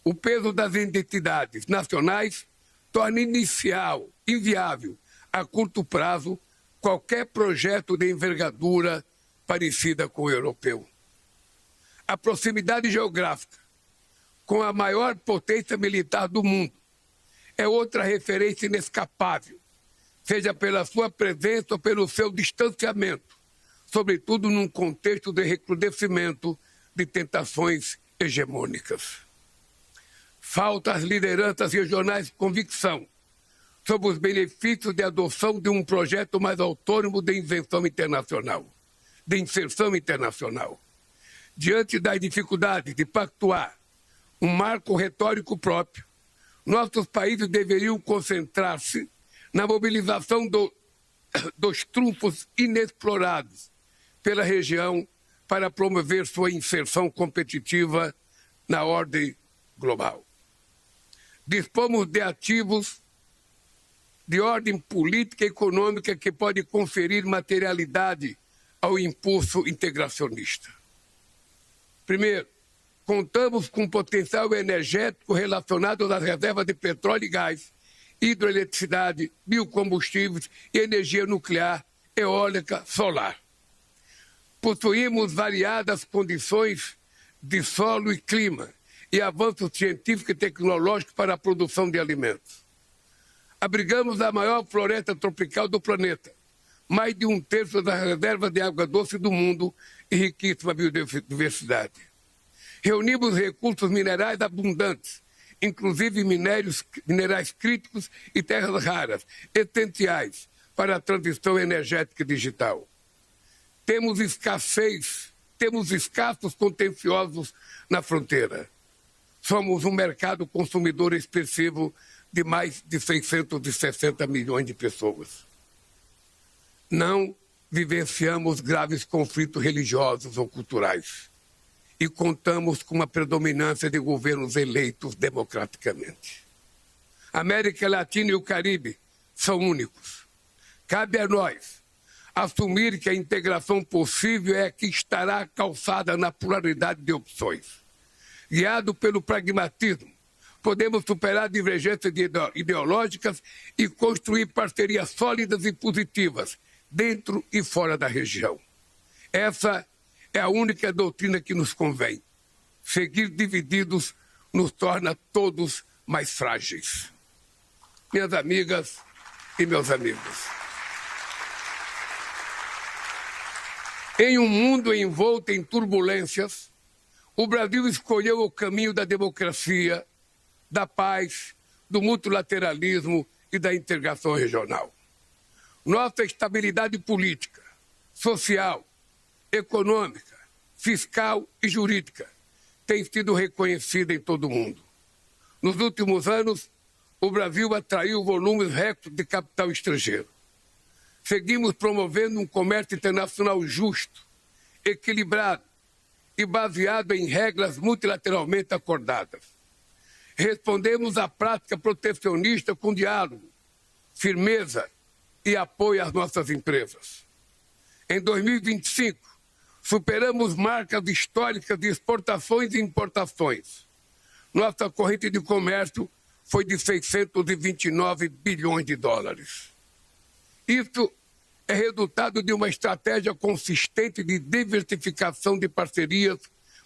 O peso das identidades nacionais torna inviável, a curto prazo, qualquer projeto de envergadura parecida com o europeu. A proximidade geográfica com a maior potência militar do mundo é outra referência inescapável, seja pela sua presença ou pelo seu distanciamento, sobretudo num contexto de recrudescimento de tentações hegemônicas. Falta às lideranças regionais convicção sobre os benefícios de adoção de um projeto mais autônomo de inserção internacional. Diante das dificuldades de pactuar um marco retórico próprio, nossos países deveriam concentrar-se na mobilização dos trunfos inexplorados pela região para promover sua inserção competitiva na ordem global. Dispomos de ativos de ordem política e econômica que pode conferir materialidade ao impulso integracionista. Primeiro, contamos com potencial energético relacionado às reservas de petróleo e gás, hidroeletricidade, biocombustíveis e energia nuclear, eólica, solar. Possuímos variadas condições de solo e clima e avanços científicos e tecnológicos para a produção de alimentos. Abrigamos a maior floresta tropical do planeta, mais de 1/3 das reservas de água doce do mundo e riquíssima biodiversidade. Reunimos recursos minerais abundantes, inclusive minerais críticos e terras raras, essenciais para a transição energética e digital. Temos escassos contenciosos na fronteira. Somos um mercado consumidor expressivo de mais de 660 milhões de pessoas. Não vivenciamos graves conflitos religiosos ou culturais e contamos com uma predominância de governos eleitos democraticamente. A América Latina e o Caribe são únicos. Cabe a nós assumir que a integração possível é a que estará calçada na pluralidade de opções. Guiado pelo pragmatismo, podemos superar divergências ideológicas e construir parcerias sólidas e positivas dentro e fora da região. Essa é a única doutrina que nos convém. Seguir divididos nos torna todos mais frágeis. Minhas amigas e meus amigos, em um mundo envolto em turbulências, o Brasil escolheu o caminho da democracia, da paz, do multilateralismo e da integração regional. Nossa estabilidade política, social, econômica, fiscal e jurídica tem sido reconhecida em todo o mundo. Nos últimos anos, o Brasil atraiu volumes recordes de capital estrangeiro. Seguimos promovendo um comércio internacional justo, equilibrado e baseado em regras multilateralmente acordadas. Respondemos à prática protecionista com diálogo, firmeza e apoio às nossas empresas. Em 2025, superamos marcas históricas de exportações e importações. Nossa corrente de comércio foi de 629 bilhões de dólares. Isso é resultado de uma estratégia consistente de diversificação de parcerias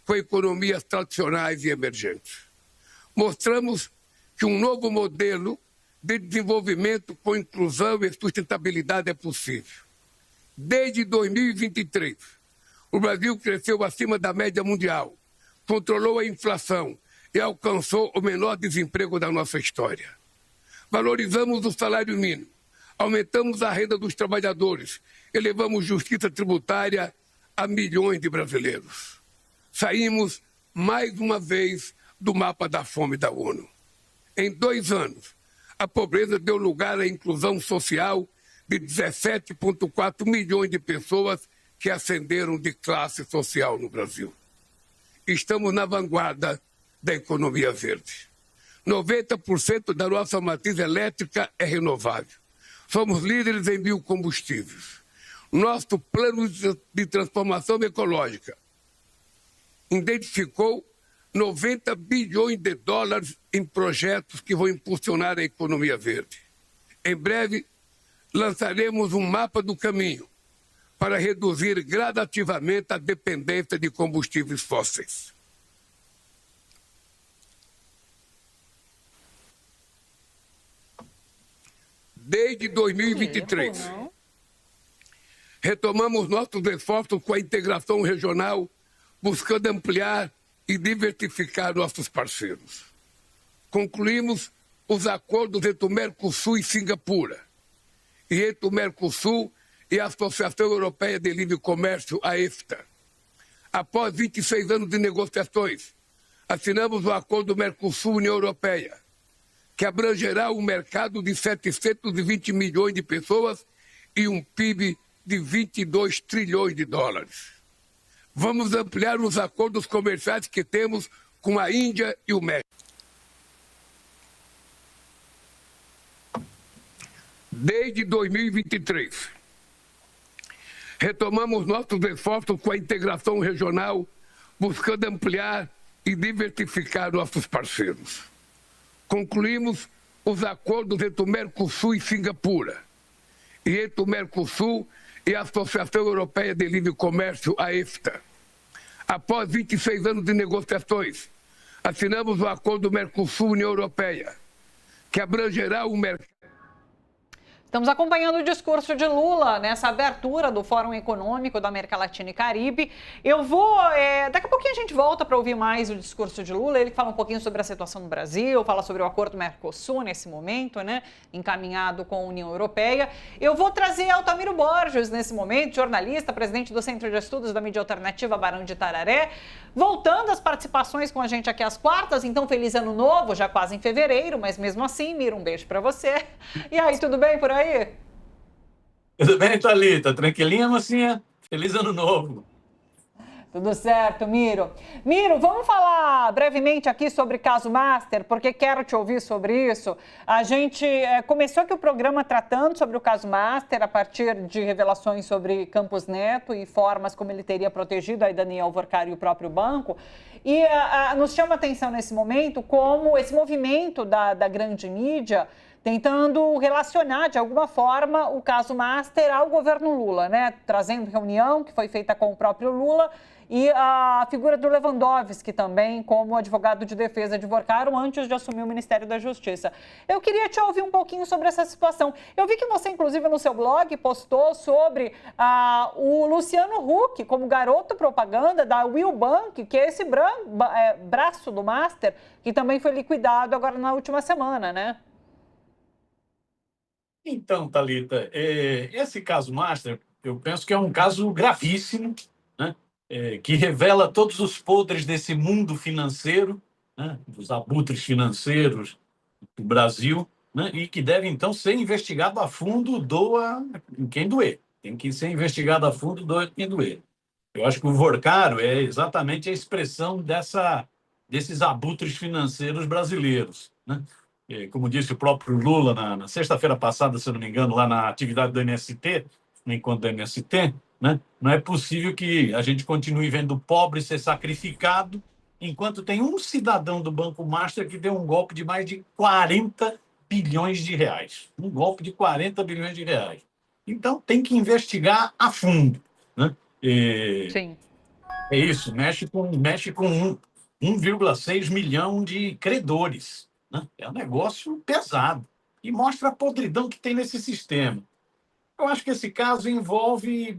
com economias tradicionais e emergentes. Mostramos que um novo modelo de desenvolvimento com inclusão e sustentabilidade é possível. Desde 2023, o Brasil cresceu acima da média mundial, controlou a inflação e alcançou o menor desemprego da nossa história. Valorizamos o salário mínimo, aumentamos a renda dos trabalhadores, elevamos justiça tributária a milhões de brasileiros. Saímos, mais uma vez, do mapa da fome da ONU. Em 2 anos, a pobreza deu lugar à inclusão social de 17,4 milhões de pessoas que ascenderam de classe social no Brasil. Estamos na vanguarda da economia verde. 90% da nossa matriz elétrica é renovável. Somos líderes em biocombustíveis. Nosso plano de transformação ecológica identificou 90 bilhões de dólares em projetos que vão impulsionar a economia verde. Em breve, lançaremos um mapa do caminho para reduzir gradativamente a dependência de combustíveis fósseis. Desde 2023, retomamos nossos esforços com a integração regional, buscando ampliar e diversificar nossos parceiros. Concluímos os acordos entre o Mercosul e Singapura, e entre o Mercosul e a Associação Europeia de Livre Comércio, a EFTA. Após 26 anos de negociações, assinamos o acordo Mercosul-União Europeia, que abrangerá um mercado de 720 milhões de pessoas e um PIB de 22 trilhões de dólares. Vamos ampliar os acordos comerciais que temos com a Índia e o México. Desde 2023, retomamos nossos esforços com a integração regional, buscando ampliar e diversificar nossos parceiros. Concluímos os acordos entre o Mercosul e Singapura, e entre o Mercosul e a Associação Europeia de Livre Comércio, a EFTA. Após 26 anos de negociações, assinamos o acordo Mercosul-União Europeia, que abrangerá o mercado. Estamos acompanhando o discurso de Lula nessa abertura do Fórum Econômico da América Latina e Caribe. Daqui a pouquinho a gente volta para ouvir mais o discurso de Lula. Ele fala um pouquinho sobre a situação no Brasil, fala sobre o acordo Mercosul nesse momento, né, encaminhado com a União Europeia. Eu vou trazer Altamiro Borges nesse momento, jornalista, presidente do Centro de Estudos da Mídia Alternativa Barão de Itararé, voltando às participações com a gente aqui às quartas. Então, feliz ano novo, já quase em fevereiro, mas mesmo assim, Miro, um beijo para você. E aí, tudo bem por aí? Tudo bem, Thalita? Tranquilinha, mocinha? Feliz ano novo. Tudo certo, Miro. Miro, vamos falar brevemente aqui sobre caso Master, porque quero te ouvir sobre isso. A gente começou aqui o programa tratando sobre o caso Master, a partir de revelações sobre Campos Neto e formas como ele teria protegido a Daniel Workar e o próprio banco. E nos chama a atenção nesse momento como esse movimento da grande mídia tentando relacionar de alguma forma o caso Master ao governo Lula, né? Trazendo reunião que foi feita com o próprio Lula e a figura do Lewandowski também como advogado de defesa de Workar antes de assumir o Ministério da Justiça. Eu queria te ouvir um pouquinho sobre essa situação. Eu vi que você, inclusive, no seu blog postou sobre o Luciano Huck como garoto propaganda da Will Bank, que é esse braço do Master, que também foi liquidado agora na última semana, né? Então, Thalita, esse caso Master, eu penso que é um caso gravíssimo, né? Que revela todos os podres desse mundo financeiro, né? Dos abutres financeiros do Brasil, né? E que deve, então, ser investigado a fundo, doa quem doer. Tem que ser investigado a fundo, doa quem doer. Eu acho que o Workar é exatamente a expressão desses abutres financeiros brasileiros, né? Como disse o próprio Lula na sexta-feira passada, se eu não me engano, lá na atividade do MST, no encontro do MST, né? Não é possível que a gente continue vendo o pobre ser sacrificado enquanto tem um cidadão do Banco Master que deu um golpe de mais de 40 bilhões de reais. Um golpe de 40 bilhões de reais. Então, tem que investigar a fundo, né? Sim. É isso, mexe com 1,6 milhão de credores, né? É um negócio pesado e mostra a podridão que tem nesse sistema. Eu acho que esse caso envolve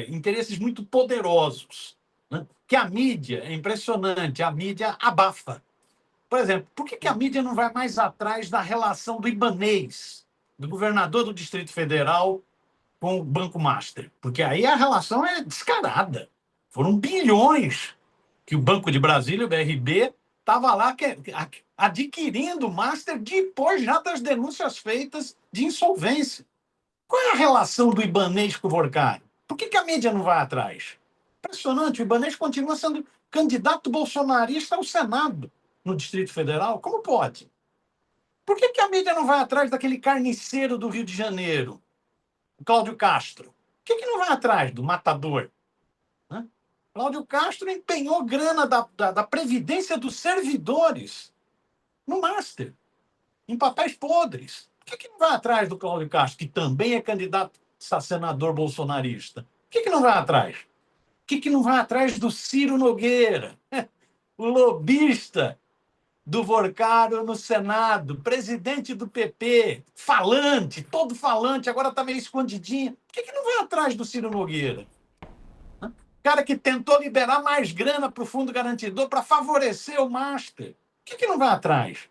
interesses muito poderosos, né? Que a mídia, é impressionante, a mídia abafa. Por exemplo, por que a mídia não vai mais atrás da relação do Ibanez, do governador do Distrito Federal, com o Banco Master? Porque aí a relação é descarada. Foram bilhões que o Banco de Brasília, o BRB, estava lá adquirindo o Master depois já das denúncias feitas de insolvência. Qual é a relação do Ibanez com o Workar? Por que a mídia não vai atrás? Impressionante, o Ibanez continua sendo candidato bolsonarista ao Senado no Distrito Federal. Como pode? Por que a mídia não vai atrás daquele carniceiro do Rio de Janeiro, o Cláudio Castro? Por que não vai atrás do matador? Cláudio Castro empenhou grana da Previdência dos servidores no Master, em papéis podres. Por que não vai atrás do Cláudio Castro, que também é candidato a senador bolsonarista? Por que não vai atrás? Por que não vai atrás do Ciro Nogueira, o lobista do Workar no Senado, presidente do PP, falante, todo falante, agora está meio escondidinho. Por que não vai atrás do Ciro Nogueira? Cara que tentou liberar mais grana para o Fundo Garantidor para favorecer o Master. Por que não vai atrás?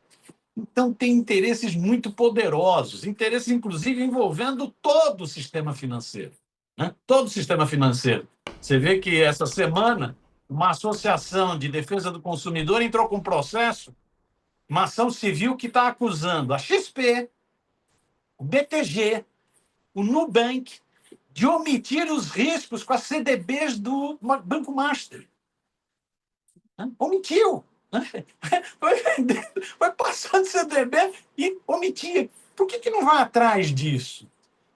Então, tem interesses muito poderosos, interesses, inclusive, envolvendo todo o sistema financeiro, né? Todo o sistema financeiro. Você vê que, essa semana, uma associação de defesa do consumidor entrou com um processo, uma ação civil que está acusando a XP, o BTG, o Nubank, de omitir os riscos com as CDBs do Banco Master. Omitiu. Vai passando CDB e omitia. Por que não vai atrás disso?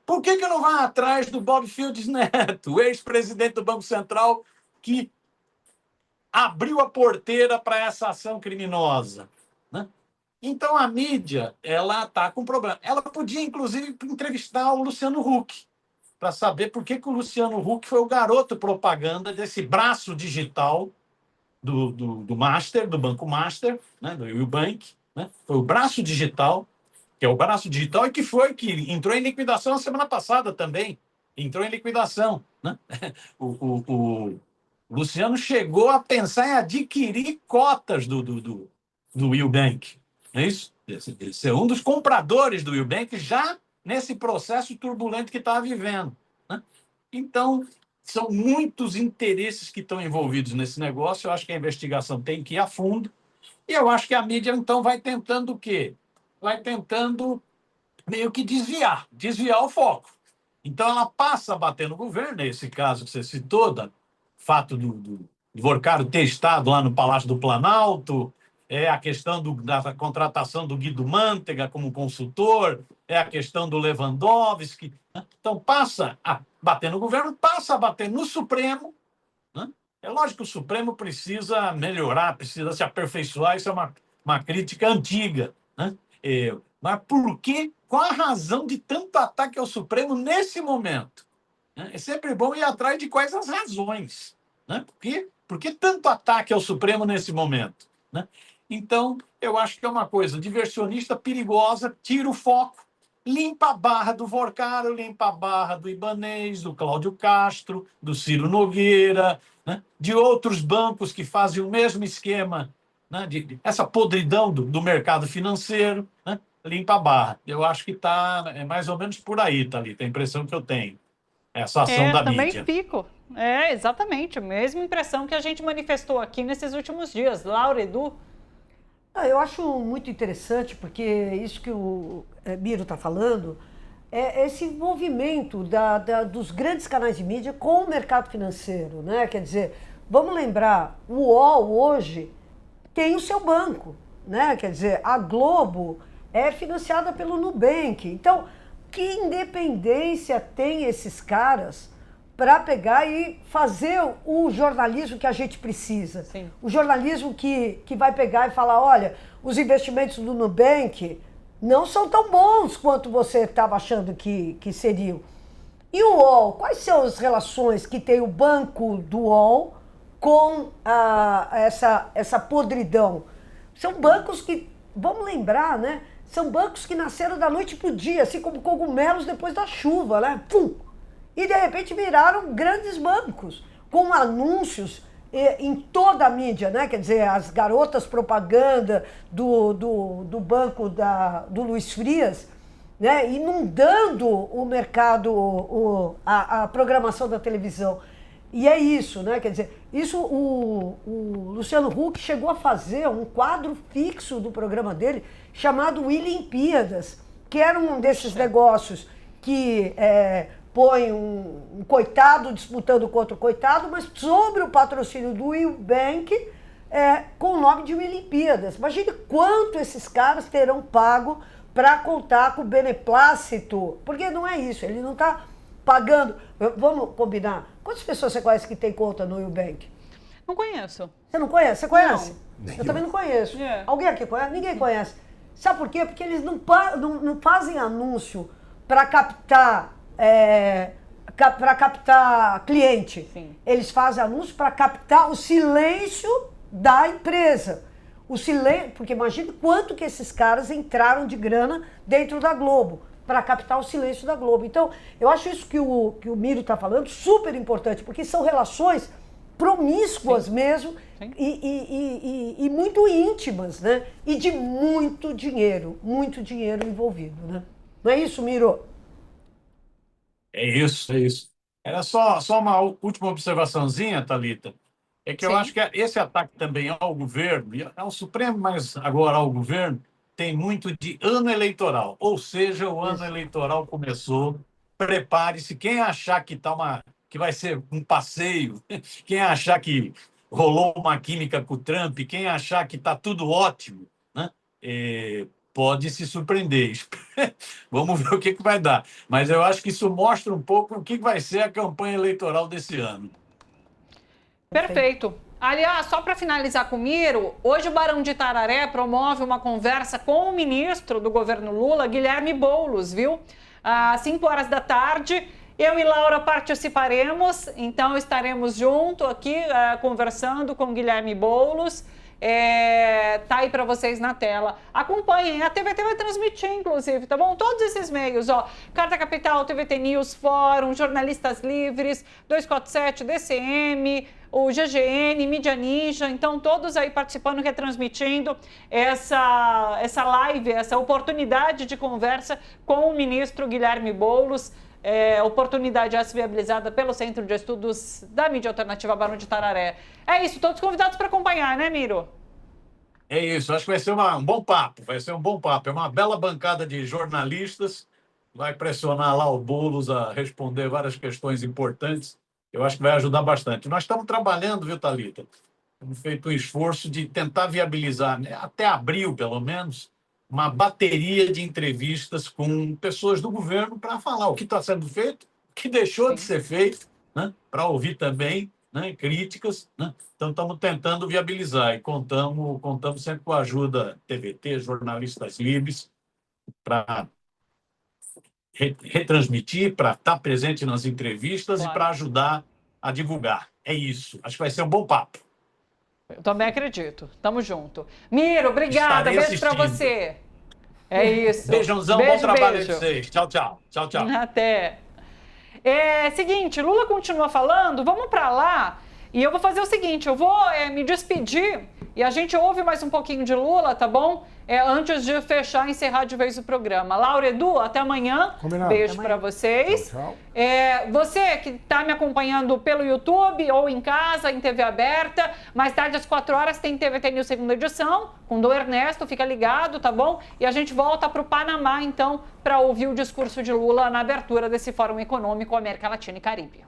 Por que não vai atrás do Bob Fields Neto, o ex-presidente do Banco Central, que abriu a porteira para essa ação criminosa? Então, a mídia, ela está com problema. Ela podia, inclusive, entrevistar o Luciano Huck, para saber por que o Luciano Huck foi o garoto propaganda desse braço digital do Master, do Banco Master, né, do Eubank, né? Foi o braço digital, que é o braço digital, e que entrou em liquidação na semana passada também. Entrou em liquidação, né? O Luciano chegou a pensar em adquirir cotas do Eubank, não é isso? Ser um dos compradores do Eubank já nesse processo turbulento que está vivendo, né? Então, são muitos interesses que estão envolvidos nesse negócio. Eu acho que a investigação tem que ir a fundo. E eu acho que a mídia, então, vai tentando o quê? Vai tentando meio que desviar o foco. Então, ela passa a bater no governo, nesse caso que você citou, do fato do Vorcaro ter estado lá no Palácio do Planalto, é a questão da contratação do Guido Mantega como consultor, é a questão do Lewandowski, né? Então, passa a bater no governo, passa a bater no Supremo, né? É lógico que o Supremo precisa melhorar, precisa se aperfeiçoar, isso é uma crítica antiga, né? Mas por quê? Qual a razão de tanto ataque ao Supremo nesse momento? É sempre bom ir atrás de quais as razões, né? Por que tanto ataque ao Supremo nesse momento, né? Então, eu acho que é uma coisa diversionista, perigosa, tira o foco, limpa a barra do Vorcaro, limpa a barra do Ibanez, do Cláudio Castro, do Ciro Nogueira, né? De outros bancos que fazem o mesmo esquema, né? Essa podridão do mercado financeiro, né? Limpa a barra. Eu acho que é mais ou menos por aí, Thalita, a impressão que eu tenho. Essa ação da também mídia. fico. Exatamente, a mesma impressão que a gente manifestou aqui nesses últimos dias. Laura, Edu? Eu acho muito interessante, porque isso que o Miro está falando é esse envolvimento dos grandes canais de mídia com o mercado financeiro, né? Quer dizer, vamos lembrar, o UOL hoje tem o seu banco, né? Quer dizer, a Globo é financiada pelo Nubank. Então, que independência tem esses caras para pegar e fazer o jornalismo que a gente precisa? Sim. O jornalismo que vai pegar e falar, olha, os investimentos do Nubank não são tão bons quanto você estava achando que seriam. E o UOL, quais são as relações que tem o banco do UOL com essa podridão? São bancos que, vamos lembrar, né? São bancos que nasceram da noite para o dia, assim como cogumelos depois da chuva, né? Pum! E de repente viraram grandes bancos, com anúncios em toda a mídia, né? Quer dizer, as garotas propaganda do banco do Luiz Frias, né? Inundando o mercado, a programação da televisão. E é isso, né? Quer dizer, isso o Luciano Huck chegou a fazer um quadro fixo do programa dele chamado Olimpíadas, que era um desses negócios que põe um coitado disputando contra o coitado, mas sobre o patrocínio do Eubank, com o nome de Olimpíadas. Imagine quanto esses caras terão pago para contar com o beneplácito, porque não é isso, ele não está pagando. Vamos combinar. Quantas pessoas você conhece que tem conta no Eubank? Não conheço. Você não conhece? Você conhece? Não. Eu também não conheço. É. Alguém aqui conhece? Ninguém conhece. Sabe por quê? Porque eles não fazem anúncio para captar cliente. Sim. Eles fazem anúncio para captar o silêncio da empresa. O silêncio, porque imagine quanto que esses caras entraram de grana dentro da Globo para captar o silêncio da Globo. Então, eu acho isso que o Miro está falando super importante, porque são relações promíscuas. Sim. Mesmo. Sim. E muito íntimas, né? E de muito dinheiro envolvido, né? Não é isso, Miro? É isso, é isso. Era só uma última observaçãozinha, Thalita, é que Sim. Eu acho que esse ataque também ao governo, ao Supremo, mas agora ao governo, tem muito de ano eleitoral, ou seja, o ano eleitoral começou, prepare-se, quem achar que vai ser um passeio, quem achar que rolou uma química com o Trump, quem achar que está tudo ótimo, né? Pode se surpreender. Vamos ver o que vai dar. Mas eu acho que isso mostra um pouco o que vai ser a campanha eleitoral desse ano. Perfeito. Aliás, só para finalizar com o Miro, hoje o Barão de Itararé promove uma conversa com o ministro do governo Lula, Guilherme Boulos, viu? Às 5 horas da tarde. Eu e Laura participaremos, então estaremos junto aqui conversando com Guilherme Boulos. Tá aí para vocês na tela. Acompanhem, a TVT vai transmitir, inclusive, tá bom? Todos esses meios, ó. Carta Capital, TVT News, Fórum, Jornalistas Livres, 247, DCM, o GGN, Mídia Ninja, então todos aí participando, retransmitindo essa live, essa oportunidade de conversa com o ministro Guilherme Boulos. Oportunidade essa viabilizada pelo Centro de Estudos da Mídia Alternativa Barão de Tararé. É isso, todos convidados para acompanhar, né, Miro? É isso, acho que vai ser um bom papo, É uma bela bancada de jornalistas, vai pressionar lá o Boulos a responder várias questões importantes, eu acho que vai ajudar bastante. Nós estamos trabalhando, viu, Thalita? Temos feito um esforço de tentar viabilizar, né, até abril, pelo menos, uma bateria de entrevistas com pessoas do governo para falar o que está sendo feito, o que deixou de ser feito, né? Para ouvir também, né, críticas. Né? Então, estamos tentando viabilizar e contamos sempre com a ajuda TVT, jornalistas livres, para retransmitir, para estar presente nas entrevistas e para ajudar a divulgar. É isso. Acho que vai ser um bom papo. Eu também acredito. Tamo junto. Miro, obrigada. Beijo pra você. É isso. Beijãozão, bom trabalho pra vocês. Tchau, tchau. Tchau, tchau. Até. Seguinte, Lula continua falando, vamos pra lá. E eu vou fazer o seguinte, eu vou me despedir e a gente ouve mais um pouquinho de Lula, tá bom? Antes de fechar, encerrar de vez o programa. Laura, Edu, até amanhã. Combinado. Beijo para vocês. Tchau, tchau. Você que está me acompanhando pelo YouTube ou em casa, em TV aberta, mais tarde às 4 horas tem TVT News segunda edição, com o Ernesto, fica ligado, tá bom? E a gente volta para o Panamá, então, para ouvir o discurso de Lula na abertura desse Fórum Econômico América Latina e Caribe.